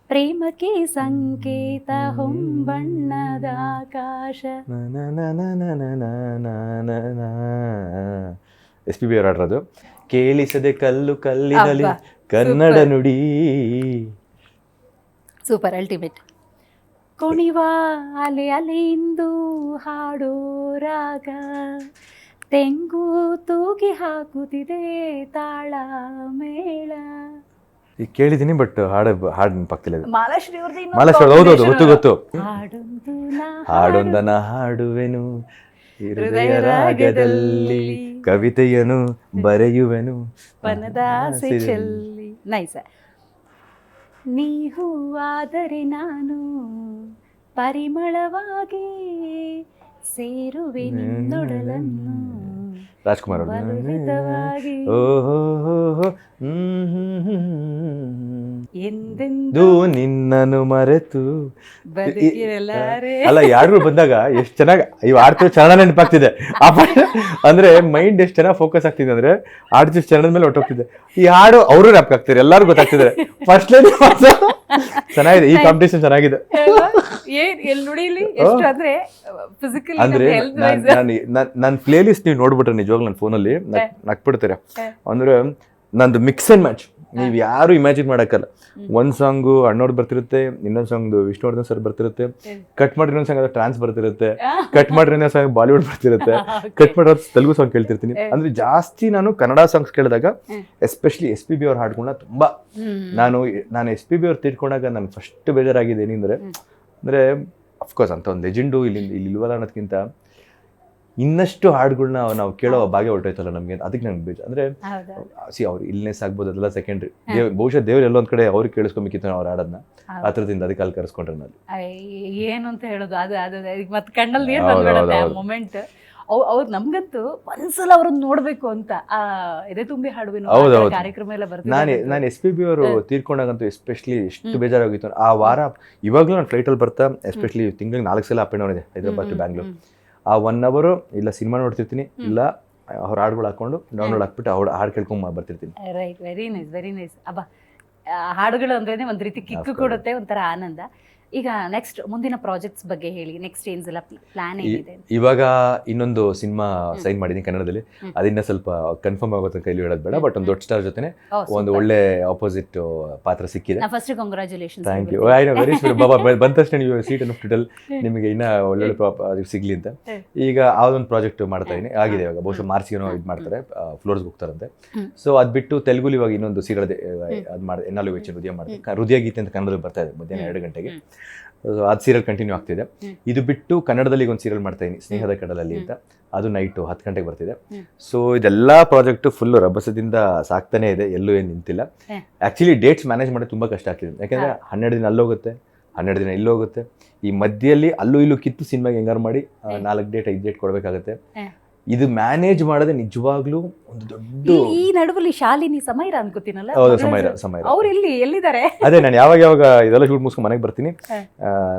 ಪ್ರೇಮಕ್ಕೆ ಸಂಕೇತ ಹೊಂಬಣ್ಣದ ಆಕಾಶ. SP ಬಿ ಅವ್ರು ಹಾಡಿರೋದು. ಕೇಳಿಸದೆ ಕಲ್ಲು ಕಲ್ಲಿನಲ್ಲಿ ಕನ್ನಡ ನುಡಿ. Super, ultimate. ಕುಣಿವ ಅಲೆ ಅಲೆಯಿಂದು ಹಾಡೋ ರಾಗ, ತೆಂಗು ತೂಗಿ ಹಾಕುತ್ತಿದೆ ತಾಳ ಮೇಳ. ಈಗ ಕೇಳಿದ್ದೀನಿ, ಬಟ್ ಹಾಡು ನೆನಪಾಗ್ತಿಲ್ಲ. ಮಾಲಾಶ್ರೀ ಹೌದೌದು, ಗೊತ್ತು. ಹಾಡೊಂದನ ಹಾಡುವೆನು ಹೃದಯ ರಾಗದಲ್ಲಿ, ಕವಿತೆಯನ್ನು ಬರೆಯುವೆನು ಪನದಾಸೆ ಚೆಲ್ಲಿ. ನೈಸ್. ನೀ ಹೂವಾದರೆ ನಾನು ಪರಿಮಳವಾಗಿ ಸೇರುವೆ ನಿನ್ನೊಡಲನ್ನು. ರಾಜ್ಕುಮಾರ್ ಅವರು. ಓಹೋ ಎಂದೆಂದೂ ನಿನ್ನನ್ನು ಮರೆತು. ಅಲ್ಲ, ಯಾರು ಬಂದಾಗ ಎಷ್ಟು ಚೆನ್ನಾಗಿ ಇವ್ ಆಡ್ತಿರೋ ಚರಣ ನೆನಪಾಗ್ತಿದೆ. ಅಂದ್ರೆ ಮೈಂಡ್ ಎಷ್ಟು ಚೆನ್ನಾಗಿ ಫೋಕಸ್ ಆಗ್ತಿದೆ ಅಂದ್ರೆ ಆಡ್ತಿರೋ ಚರಣದ ಮೇಲೆ ಹೊಟ್ಟೋಗ್ತಿದೆ. ಈ ಹಾಡು ಅವರು ರ್ಯಾಪ್ ಆಗ್ತಿದ್ದಾರೆ, ಎಲ್ಲರೂ ಗೊತ್ತಾಗ್ತಿದ್ದಾರೆ. ಫಸ್ಟ್ ಚೆನ್ನಾಗಿದೆ, ಈ ಕಾಂಪಿಟೇಷನ್ ಚೆನ್ನಾಗಿದೆ. ಅಂದ್ರೆ ನನ್ನ ಪ್ಲೇ ಲಿಸ್ಟ್ ನೀವು ನೋಡ್ಬಿಟ್ರೆ ನಿಜವಾಗ್ಲೂ ನನ್ನ ಫೋನಲ್ಲಿ ನಕ್ಬಿಡ್ತೀರ. ಅಂದ್ರೆ ನಂದು ಮಿಕ್ಸ್ ಅಂಡ್ ಮ್ಯಾಚ್, ನೀವು ಯಾರು ಇಮ್ಯಾಜಿನ್ ಮಾಡಕ್ಕಲ್ಲ. ಒಂದ್ ಸಾಂಗು ಅಣ್ಣವ್ರು ಬರ್ತಿರುತ್ತೆ, ಇನ್ನೊಂದ್ ಸಾಂಗ್ ವಿಷ್ಣುವರ್ಧನ್ ಸರ್ ಬರ್ತಿರುತ್ತೆ, ಕಟ್ ಮಾಡಿರೋ ಇನ್ನೊಂದ್ ಸಾಂಗ್ ಟ್ರಾನ್ಸ್ ಬರ್ತಿರುತ್ತೆ, ಕಟ್ ಮಾಡಿರೋ ಇನ್ನೊಂದ್ ಸಾಂಗ್ ಬಾಲಿವುಡ್ ಬರ್ತಿರುತ್ತೆ, ಕಟ್ ಮಾಡಿರೋ ತೆಲುಗು ಸಾಂಗ್ ಕೇಳ್ತಿರ್ತೀನಿ. ಅಂದ್ರೆ ಜಾಸ್ತಿ ನಾನು ಕನ್ನಡ ಸಾಂಗ್ಸ್ ಕೇಳಿದಾಗ ಎಸ್ಪೆಷಲಿ SP ಬಿ ಅವ್ರ ಹಾಡ್ಗಳನ್ನ ತುಂಬಾ ನಾನು SP ಬಿ ಅವ್ರು ತೀರ್ಕೊಂಡಾಗ ನಾನು ಫಸ್ಟ್ ಬೇಜಾರಾಗಿದೆ ಏನಂದ್ರೆ, ಅಂದ್ರೆ ಅಫ್ಕೋರ್ಸ್ ಅಂತ ಒಂದು ಲೆಜೆಂಡು ಇಲ್ಲಿ ಇಲ್ವಲ್ಲ ಅನ್ನೋದಕ್ಕಿಂತ ಇನ್ನಷ್ಟು ಹಾಡುಗಳನ್ನ ನಾವು ಕೇಳೋ ಭಾಗ್ಯ ಹೊರಟೋಯ್ತಲ್ಲ ನಮಗೆ, ಅದಕ್ಕೆ ನಂಗೆ ಬೇಜ. ಅಂದ್ರೆ ಅವ್ರು ಇಲ್ನೆಸ್ ಆಗ್ಬೋದು, ಅದೆಲ್ಲ ಸೆಕೆಂಡ್ರಿ. ಬಹುಶಃ ದೇವ್ರು ಎಲ್ಲೋ ಒಂದ್ ಕಡೆ ಅವ್ರಿಗೆ ಕೇಳಿಸ್ಕೊಂಬೇಕಿತ್ತು ಅವ್ರು ಹಾಡೋದನ್ನ, ಆ ಥರದಿಂದ ಅದಕ್ಕೆ ಅಲ್ಲಿ ಕರೆಸ್ಕೊಂಡ್ರೆ ನಾನು ಏನು ಅಂತ ಹೇಳೋದು. ಅದು ಮತ್ತೆ ಕಣ್ಣಲ್ಲಿ ಮೊಮೆಂಟ್. ಅವ್ರು ನಮ್ಗಂತೂ ಒಂದ್ಸಲ ಅವ್ರನ್ನ ನೋಡ್ಬೇಕು ಅಂತ ಎದೆ ತುಂಬಿ ಹಾಡುವಿನ ಕಾರ್ಯಕ್ರಮ ಎಲ್ಲ ಬರ್ತಾರೆ. ನಾನು SP ಬಿ ಅವರು ತೀರ್ಕೊಂಡಾಗಂತೂ ಎಸ್ಪೆಷಲಿ ಎಷ್ಟು ಬೇಜಾರಾಗಿತ್ತು ಆ ವಾರ. ಇವಾಗಲೂ ನಾನು ಫ್ಲೈಟಲ್ಲಿ ಬರ್ತಾ ಎಸ್ಪೆಷಲಿ ತಿಂಗಳಿಗೆ 4 ಸಲ ಅಪ್ ಆ್ಯಂಡ್ ಡೌನ್ ಇದೆ, ಹೈದರಾಬಾದ್ ಟು ಬ್ಯಾಂಗ್ಳೂರ್. ಆ 1 hour ಇಲ್ಲ ಸಿನಿಮಾ ನೋಡ್ತಿರ್ತೀನಿ, ಇಲ್ಲ ಅವ್ರ ಹಾಡುಗಳು ಹಾಕೊಂಡು ಡೌನ್ಲೋಡ್ ಹಾಕ್ಬಿಟ್ಟು ಅವ್ರ ಹಾಡು ಕೇಳ್ಕೊಂಡ್ ಬರ್ತಿರ್ತೀನಿ. Right, very nice, very nice. ಅಬ್ಬಾ, ಹಾಡುಗಳು ಅಂದ್ರೆ ಒಂದ್ ರೀತಿ ಕಿಕ್ಕು ಕೊಡುತ್ತೆ, ಒಂಥರ ಆನಂದ. ಈಗ ನೆಕ್ಸ್ಟ್ ಮುಂದಿನ ಪ್ರಾಜೆಕ್ಟ್ಸ್ ಬಗ್ಗೆ ಹೇಳಿ. ನೆಕ್ಸ್ಟ್ ಏನ್ಸೆಲ್ಲ ಪ್ಲಾನ್ ಏನಿದೆ? ಇವಾಗ ಇನ್ನೊಂದು ಸಿನಿಮಾ ಸೈನ್ ಮಾಡಿದ್ದೀನಿ ಕನ್ನಡದಲ್ಲಿ, ಅದನ್ನ ಸ್ವಲ್ಪ ಕನ್ಫರ್ಮ್ ಆಗುತ್ತೆ ಕೈಲಿ ಹೇಳೋದು ಬೇಡ, ಬಟ್ ಒಂದು ದೊಡ್ಡ ಸ್ಟಾರ್ ಜೊತೆ ಒಂದು ಒಳ್ಳೆ ಆಪೋಸಿಟ್ ಪಾತ್ರ ಸಿಕ್ಕಿದೆ. First congratulations. Thank you. I know very sweet. ಬಾಬಾ ಬಂದ ತಕ್ಷಣ ನೀವು ಸೀಟ್ ಅನ್ನು ಟೋಟಲ್ ನಿಮಗೆ ಇನ್ನ ಒಳ್ಳೊಳ್ಳೆ ಸಿಗ್ಲಿ ಅಂತ ಈಗ ಅದೊಂದು ಪ್ರಾಜೆಕ್ಟ್ ಮಾಡ್ತಾ ಇದೀನಿ. ಆಗಿದೆ ಇವಾಗ, ಬಹುಶಃ ಮಾರ್ಚ್ಗೇನೋ ಇದು ಮಾಡ್ತಾರೆ, ಫ್ಲೋರ್ಸ್ಗೆ ಹೋಗ್ತಾರಂತೆ. ಸೊ ಅದ್ ಬಿಟ್ಟು ತೆಲುಗುಲಿ ಇವಾಗ ಇನ್ನೊಂದು ಸೀರಿಯಲ್ ಅದು ಮಾಡಿದೆ, ಎನ್ನಾಲು ವೆಚ್ಚ ಹೃದಯ ಮಾಡಿದೆ. ಹೃದಯ ಗೀತೆ ಅಂತ ಕನ್ನಡದಲ್ಲಿ ಬರ್ತಾ ಇದೆ ಮಧ್ಯಾಹ್ನ 2 ಗಂಟೆಗೆ. ಅದು ಸೀರಿಯಲ್ ಕಂಟಿನ್ಯೂ ಆಗ್ತಿದೆ. ಇದು ಬಿಟ್ಟು ಕನ್ನಡದಲ್ಲಿ ಒಂದು ಸೀರಿಯಲ್ ಮಾಡ್ತಾ ಇದೀನಿ, ಸ್ನೇಹದ ಕಡಲಲ್ಲಿ ಅಂತ. ಅದು ನೈಟು 10 ಗಂಟೆಗೆ ಬರ್ತಿದೆ. ಸೊ ಇದೆಲ್ಲ ಪ್ರಾಜೆಕ್ಟ್ ಫುಲ್ ರಭಸದಿಂದ ಸಾಕ್ತಾನೆ ಇದೆ, ಎಲ್ಲೂ ಏನು ನಿಂತಿಲ್ಲ. ಆ್ಯಕ್ಚುಲಿ ಡೇಟ್ಸ್ ಮ್ಯಾನೇಜ್ ಮಾಡೋದು ತುಂಬ ಕಷ್ಟ ಆಗ್ತಿದೆ, ಯಾಕೆಂದರೆ 12 ದಿನ ಅಲ್ಲೋಗುತ್ತೆ, 12 ದಿನ ಇಲ್ಲೋಗುತ್ತೆ. ಈ ಮಧ್ಯದಲ್ಲಿ ಅಲ್ಲೂ ಇಲ್ಲೂ ಕಿತ್ತು ಸಿನಿಮಾಗೆ ಹೆಂಗಾರು ಮಾಡಿ 4 ಡೇಟ್ 5 ಡೇಟ್ ಕೊಡಬೇಕಾಗುತ್ತೆ. ಇದು ಮ್ಯಾನೇಜ್ ಮಾಡೋದೇ ನಿಜವಾಗ್ಲೂ ಒಂದು ದೊಡ್ಡ ಈ ನಡುವಲ್ಲಿ ಶಾಲಿನಿ ಸಮೈರ ಅನ್ಕೋತೀನಲ್ಲ, ಹೌದು ಸಮೈರ ಅವ್ರು ಎಲ್ಲಿದ್ದಾರೆ? ಅದೇ ನಾನು ಯಾವಾಗ ಇದೆಲ್ಲ ಶೂಟ್ ಮುಗಿಸ್ಕೊಂಡು ಮನೆಗೆ ಬರ್ತೀನಿ, ಹಾ.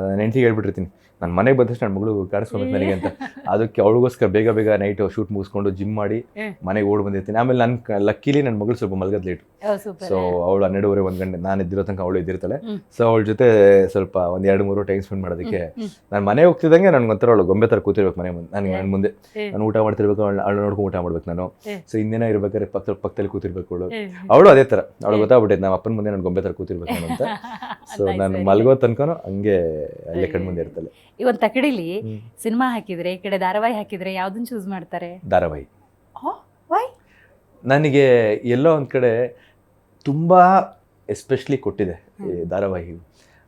ನಾನು ಹೆಂಡತಿಗೆ ಹೇಳ್ಬಿಟ್ಟಿರ್ತೀನಿ ನಾನು ಮನೆಗೆ ಬಂದಷ್ಟು ನನ್ನ ಮಗಳು ಕಾಣಿಸ್ಕೊಬೇಕು ನನಗೆ ಅಂತ. ಅದಕ್ಕೆ ಅವಳಿಗೋಸ್ಕರ ಬೇಗ ಬೇಗ ನೈಟ್ ಶೂಟ್ ಮುಗಿಸ್ಕೊಂಡು ಜಿಮ್ ಮಾಡಿ ಮನೆಗೆ ಓಡ್ ಬಂದಿರ್ತೀನಿ. ಆಮೇಲೆ ನನ್ನ ಲಕ್ಕಿಲಿ ನನ್ನ ಮಗಳು ಸ್ವಲ್ಪ ಮಲಗದ್ ಲೇಟು. ಸೊ ಅವಳು 12:30 1 ಗಂಟೆ ನಾನು ಎದ್ದಿರೋ ತನಕ ಅವಳು ಎದ್ದಿರ್ತಾಳೆ. ಸೊ ಅವಳ ಜೊತೆ ಸ್ವಲ್ಪ ಒಂದು 2-3 ಟೈಮ್ ಸ್ಪೆಂಡ್ ಮಾಡೋದಕ್ಕೆ ನಾನು ಮನೆ ಹೋಗ್ತಿದ್ದಂಗೆ ನನ್ಗೊಂಥರ ಅವಳು ಗೊಂಬೆ ಥರ ಕೂತಿರ್ಬೇಕು ಮನೆ ಮುಂದೆ. ನನ್ನ ಮುಂದೆ ನಾನು ಊಟ ಮಾಡ್ತಿರ್ಬೇಕು, ಅವಳು ನೋಡ್ಕೊಂಡು ಊಟ ಮಾಡ್ಬೇಕು ನಾನು. ಸೊ ಇನ್ನೇನೋ ಇರ್ಬೇಕಾದ್ರೆ ಪಕ್ಕದಲ್ಲಿ ಕೂತಿರ್ಬೇಕು ಅವಳು ಅದೇ ಥರ. ಅವಳು ಗೊತ್ತಾಗ್ಬಿಟ್ಟೈತೆ ನಮ್ಮ ಅಪ್ಪನ ಮುಂದೆ ನಾನು ಗೊಂಬೆ ಥರ ಕೂತಿರ್ಬೇಕು ನಾನು ಅಂತ. ಸೊ ನಾನು ಮಲಗೋ ತನಕನೂ ಹಂಗೆ ಅಲ್ಲೇ ಕಣ್ಮುಂದೆ ಇರ್ತಲ್ಲ. ಈ ಒಂದು ತಕಡಿಲಿ ಸಿನಿಮಾ ಹಾಕಿದ್ರೆ, ಈ ಕಡೆ ಧಾರಾವಾಹಿ ಹಾಕಿದ್ರೆ ಯಾವ್ದನ್ನ ಚೂಸ್ ಮಾಡ್ತಾರೆ? ಧಾರಾವಾಹಿ. ವೈ? ನನಗೆ ಎಲ್ಲೋ ಒಂದು ಕಡೆ ತುಂಬ ಎಸ್ಪೆಷಲಿ ಕೊಟ್ಟಿದೆ ಈ ಧಾರಾವಾಹಿ.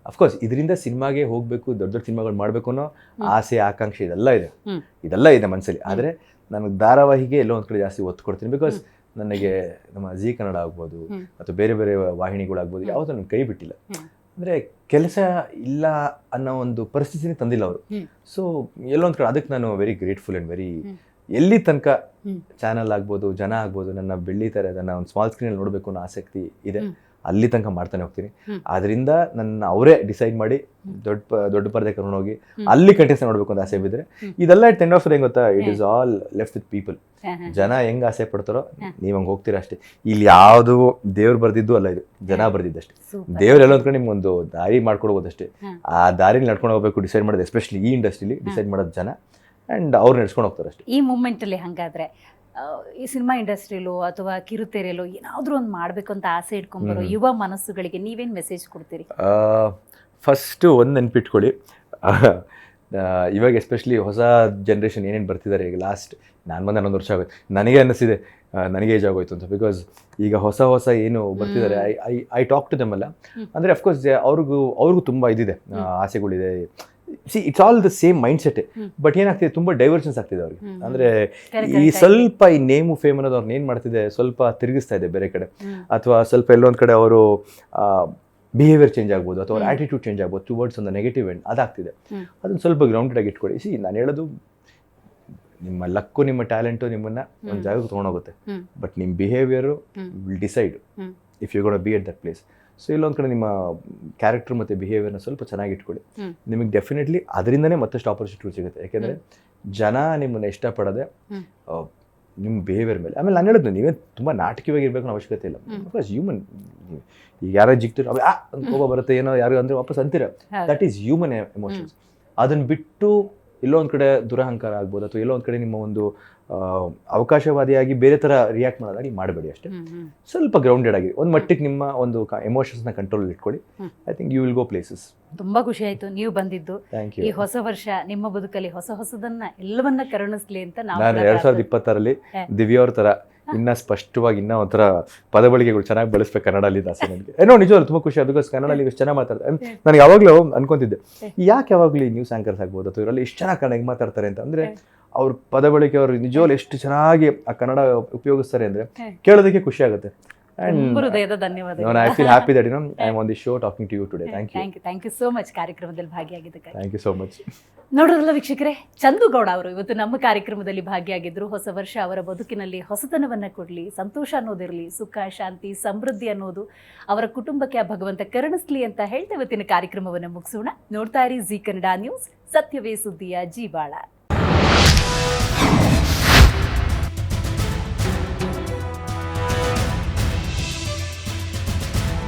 ಅಫ್ಕೋರ್ಸ್ ಇದರಿಂದ ಸಿನಿಮಾಗೆ ಹೋಗಬೇಕು, ದೊಡ್ಡ ದೊಡ್ಡ ಸಿನಿಮಾಗಳು ಮಾಡಬೇಕು ಅನ್ನೋ ಆಸೆ ಆಕಾಂಕ್ಷೆ ಇದೆಲ್ಲ ಇದೆ ಮನಸ್ಸಲ್ಲಿ. ಆದರೆ ನನಗೆ ಧಾರಾವಾಹಿಗೆ ಎಲ್ಲೋ ಒಂದು ಕಡೆ ಜಾಸ್ತಿ ಒತ್ತು ಕೊಡ್ತೀನಿ. ಬಿಕಾಸ್ ನನಗೆ ನಮ್ಮ ಜಿ ಕನ್ನಡ ಆಗ್ಬೋದು ಅಥವಾ ಬೇರೆ ಬೇರೆ ವಾಹಿನಿಗಳಾಗ್ಬೋದು ಯಾವುದು ನನ್ನ ಕೈ ಬಿಟ್ಟಿಲ್ಲ. ಅಂದರೆ ಕೆಲಸ ಇಲ್ಲ ಅನ್ನೋ ಒಂದು ಪರಿಸ್ಥಿತಿನೇ ತಂದಿಲ್ಲ ಅವರು. ಸೊ ಎಲ್ಲೊಂದು ಕಡೆ ಅದಕ್ಕೆ ನಾನು ವೆರಿ ಗ್ರೇಟ್ಫುಲ್ ಆ್ಯಂಡ್ ವೆರಿ, ಎಲ್ಲಿ ತನಕ ಚಾನಲ್ ಆಗ್ಬೋದು, ಜನ ಆಗ್ಬೋದು, ನನ್ನ ಬೆಳೀತಾರೆ, ನನ್ನ ಒಂದು ಸ್ಮಾಲ್ ಸ್ಕ್ರೀನಲ್ಲಿ ನೋಡಬೇಕು ಅನ್ನೋ ಆಸಕ್ತಿ ಇದೆ, ಅಲ್ಲಿ ತನಕ ಮಾಡ್ತಾನೆ ಹೋಗ್ತೀನಿ. ಅದರಿಂದ ನನ್ನ ಅವರೇ ಡಿಸೈಡ್ ಮಾಡಿ ದೊಡ್ಡ ಪರದೆ ಕರ್ಕೊಂಡೋಗಿ ಅಲ್ಲಿ ಕಂಟೆಸ್ಟ್ ನೋಡಬೇಕು ಅಂತ ಆಸೆ ಬಿದ್ದರೆ ಇದೆಲ್ಲ ಇಟ್ ಎಂಡ್ ಆಫ್ ಹೆಂಗೆ ಗೊತ್ತಾ, it is all left with people. ಜನ ಹೆಂಗೆ ಆಸೆ ಪಡ್ತಾರೋ ನೀವು ಹಂಗೆ ಹೋಗ್ತೀರಾ ಅಷ್ಟೇ. ಇಲ್ಲಿ ಯಾವುದು ದೇವ್ರು ಬರ್ದಿದ್ದು ಅಲ್ಲ, ಇದು ಜನ ಬರ್ದಿದ್ದಷ್ಟೇ. ದೇವ್ರು ಎಲ್ಲ ಅಂದ್ಕೊಂಡು ನಿಮ್ಗೊಂದು ದಾರಿ ಮಾಡ್ಕೊಡ್ಬೋದಷ್ಟೇ. ಆ ದಾರಿಲಿ ನಡ್ಕೊಂಡು ಹೋಗ್ಬೇಕು ಡಿಸೈಡ್ ಮಾಡೋದು, ಎಸ್ಪೆಷಲಿ ಈ ಇಂಡಸ್ಟ್ರಿಲಿ ಡಿಸೈಡ್ ಮಾಡೋದು ಜನ, ಆ್ಯಂಡ್ ಅವ್ರು ನಡ್ಸ್ಕೊಂಡು ಹೋಗ್ತಾರೆ ಅಷ್ಟೇ. ಈ ಮೂಮೆಂಟಲ್ಲಿ ಹಾಗಾದ್ರೆ ಈ ಸಿನಿಮಾ ಇಂಡಸ್ಟ್ರಿಲೋ ಅಥವಾ ಕಿರುತೆರೆಯಲ್ಲೋ ಏನಾದರೂ ಒಂದು ಮಾಡಬೇಕು ಅಂತ ಆಸೆ ಇಟ್ಕೊಂಡ್ಬರೋ ಯುವ ಮನಸ್ಸುಗಳಿಗೆ ನೀವೇನು ಮೆಸೇಜ್ ಕೊಡ್ತೀರಿ? ಫಸ್ಟು ಒಂದು ನೆನ್ಪಿಟ್ಕೊಳ್ಳಿ, ಇವಾಗ ಎಸ್ಪೆಷಲಿ ಹೊಸ ಜನ್ರೇಷನ್ ಏನೇನು ಬರ್ತಿದ್ದಾರೆ. ಈಗ ಲಾಸ್ಟ್ ನಾನು ಬಂದು 11 ವರ್ಷ ಆಗೋಯ್ತು, ನನಗೆ ಅನ್ನಿಸಿದೆ ನನಗೆ ಏಜ್ ಆಗೋಯ್ತು ಅಂತ. ಬಿಕಾಸ್ ಈಗ ಹೊಸ ಏನು ಬರ್ತಿದ್ದಾರೆ, ಐ ಟಾಕ್ ಟು ದೆಮ್ ಅಲ್ಲ. ಅಂದರೆ ಅಫ್ಕೋರ್ಸ್ ಅವ್ರಿಗೂ ತುಂಬ ಇದಿದೆ, ಆಸೆಗಳಿದೆ. It's all the same mind set. But ಏನಾಗ್ತಿದೆ, ತುಂಬ ಡೈವರ್ಷನ್ಸ್ ಆಗ್ತಿದೆ ಅವ್ರಿಗೆ. ಅಂದರೆ ಈ ಸ್ವಲ್ಪ ಈ ನೇಮು ಫೇಮ್ ಅನ್ನೋದು ಅವ್ರನ್ನ ಏನು ಮಾಡ್ತಿದೆ, ಸ್ವಲ್ಪ ತಿರುಗಿಸ್ತಾ ಇದೆ ಬೇರೆ ಕಡೆ, ಅಥವಾ ಸ್ವಲ್ಪ ಎಲ್ಲೊಂದು ಕಡೆ ಅವರು ಬಿಹೇವಿಯರ್ ಚೇಂಜ್ ಆಗ್ಬೋದು, ಅಥವಾ ಅವ್ರ ಆ್ಯಟಿಟ್ಯೂಡ್ ಚೇಂಜ್ ಆಗ್ಬೋದು ಟುವರ್ಡ್ಸ್ ಒಂದು ನೆಗೆಟಿವ್ ಎಂಡ್. ಅದಾಗ್ತಿದೆ. ಅದನ್ನು ಸ್ವಲ್ಪ ಗ್ರೌಂಡೆಡ್ ಆಗಿ ಇಟ್ಕೊಳ್ಳಿ. ನಾನು ಹೇಳೋದು, ನಿಮ್ಮ ಲಕ್ಕು, ನಿಮ್ಮ ಟ್ಯಾಲೆಂಟು ನಿಮ್ಮನ್ನು ಒಂದು ಜಾಗಕ್ಕೆ ತೊಗೊಂಡೋಗುತ್ತೆ. ಬಟ್ ನಿಮ್ಮ behaviour will decide if you gonna be at that place. So ಇಲ್ಲೊಂದು ಕಡೆ ನಿಮ್ಮ ಕ್ಯಾರೆಕ್ಟರ್ ಮತ್ತು ಬಿಹೇವಿಯರ್ನ ಸ್ವಲ್ಪ ಚೆನ್ನಾಗಿ ಇಟ್ಕೊಳ್ಳಿ. ನಿಮಗೆ ಡೆಫಿನೆಟ್ಲಿ ಅದರಿಂದನೇ ಮತ್ತಷ್ಟು ಆಪರ್ಚುನಿಟಿ ಸಿಗುತ್ತೆ. ಯಾಕೆಂದರೆ ಜನ ನಿಮ್ಮನ್ನು ಇಷ್ಟಪಡೋದೆ ನಿಮ್ಮ ಬಿಹೇವಿಯರ್ ಮೇಲೆ. ಆಮೇಲೆ ನಾನು ಹೇಳಿದ್ನು, ನೀವೇ ತುಂಬ ನಾಟಕೀಯವಾಗಿ ಇರಬೇಕು ಅನ್ನೋ ಅವಶ್ಯಕತೆ ಇಲ್ಲ. ಬಿಕಾಸ್ ಹ್ಯೂಮನ್, ಈಗ ಯಾರೋ ಜಿಗ್ತಿರೋ ಕೋಪ ಬರುತ್ತೆ ಏನೋ ಯಾರು ಅಂದರೆ ವಾಪಸ್ ಅಂತೀರ, ದಟ್ ಈಸ್ ಹ್ಯೂಮನ್ ಎಮೋಷನ್ಸ್. ಅದನ್ನು ಬಿಟ್ಟು ಎಲ್ಲೋ ಒಂದು ಕಡೆ ದುರಹಂಕಾರ ಆಗ್ಬೋದು, ಅಥವಾ ಎಲ್ಲೋ ಒಂದು ಕಡೆ ನಿಮ್ಮ ಒಂದು ಅವಕಾಶವಾದಿಯಾಗಿ ಬೇರೆ ಥರ ರಿಯಾಕ್ಟ್ ಮಾಡೋದಾಗಿ ಮಾಡಬೇಡಿ ಅಷ್ಟೇ. ಸ್ವಲ್ಪ ಗ್ರೌಂಡೆಡ್ ಆಗಿ ಒಂದು ಮಟ್ಟಿಗೆ ನಿಮ್ಮ ಒಂದು ಎಮೋಷನ್ಸ್ನ ಕಂಟ್ರೋಲ್ ಇಟ್ಕೊಳ್ಳಿ. I think you will go places. ತುಂಬ ಖುಷಿ ಆಯಿತು ನೀವು ಬಂದಿದ್ದು. ಈ ಹೊಸ ವರ್ಷ ನಿಮ್ಮ ಬದುಕಲ್ಲಿ ಹೊಸದನ್ನ ಎಲ್ಲವನ್ನ ಕರುಣಿಸ್ಲಿ ಅಂತ ನಾನು 2026ರಲ್ಲಿ ದಿವ್ಯ ಅವ್ರ ಥರ ಇನ್ನೂ ಸ್ಪಷ್ಟವಾಗಿ ಇನ್ನೂ ಒಂಥರ ಪದ ಬಳಕೆಗಳು ಚೆನ್ನಾಗಿ ಬಳಸ್ಬೇಕು ಕನ್ನಡಲ್ಲಿ ಆಸೆ ನನಗೆ. ಏನೋ ನಿಜವಾಗ್ಲೂ ತುಂಬ ಖುಷಿ. ಬಿಕಾಸ್ ಕನ್ನಡಲ್ಲಿ ಇಷ್ಟು ಚೆನ್ನಾಗಿ ಮಾತಾಡ್ತಾರೆ. ನನಗೆ ಯಾವಾಗಲೂ ಅನ್ಕೊತಿದ್ದೆ, ಯಾಕೆ ಯಾವಾಗಲೂ ಈ ನ್ಯೂಸ್ ಆ್ಯಂಕರ್ಸ್ ಆಗ್ಬೋದು ಅಥವಾ ಇವರಲ್ಲಿ ಇಷ್ಟು ಚೆನ್ನಾಗಿ ಕನ್ನಡ ಹೆಂಗೆ ಮಾತಾಡ್ತಾರೆ ಅಂತ. ಅಂದರೆ ಅವ್ರ ಪದ ಬಳಕೆ ಅವರು ನಿಜವಾಗ್ಲೂ ಎಷ್ಟು ಚೆನ್ನಾಗಿ ಆ ಕನ್ನಡ ಉಪಯೋಗಿಸ್ತಾರೆ ಅಂದರೆ ಕೇಳೋದಕ್ಕೆ ಖುಷಿ ಆಗುತ್ತೆ. ಹೃದಯದ ಧನ್ಯವಾದ. I feel happy that I am on the show talking to you today. Thank you so much ಕಾರ್ಯಕ್ರಮದಲ್ಲಿ ಭಾಗಿಯಾಗಿದ್ದಕ್ಕೆ. Thank you so much. ನೋಡಿದ್ರಲ್ಲ ವೀಕ್ಷಕರೇ, ಚಂದುಗೌಡ ಅವರು ಇವತ್ತು ನಮ್ಮ ಕಾರ್ಯಕ್ರಮದಲ್ಲಿ ಭಾಗಿಯಾಗಿದ್ರು. ಹೊಸ ವರ್ಷ ಅವರ ಬದುಕಿನಲ್ಲಿ ಹೊಸತನವನ್ನ ಕೊಡಲಿ, ಸಂತೋಷ ಅನ್ನೋದಿರಲಿ, ಸುಖ ಶಾಂತಿ ಸಮೃದ್ಧಿ ಅನ್ನೋದು ಅವರ ಕುಟುಂಬಕ್ಕೆ ಆ ಭಗವಂತ ಕರುಣಿಸ್ಲಿ ಅಂತ ಹೇಳ್ತಾ ಇವತ್ತಿನ ಕಾರ್ಯಕ್ರಮವನ್ನು ಮುಗಿಸೋಣ. ನೋಡ್ತಾ ಇರಿ ಜಿ ಕನ್ನಡ ನ್ಯೂಸ್, ಸತ್ಯವೇ ಸುದ್ದಿಯ ಜೀವಾಳ.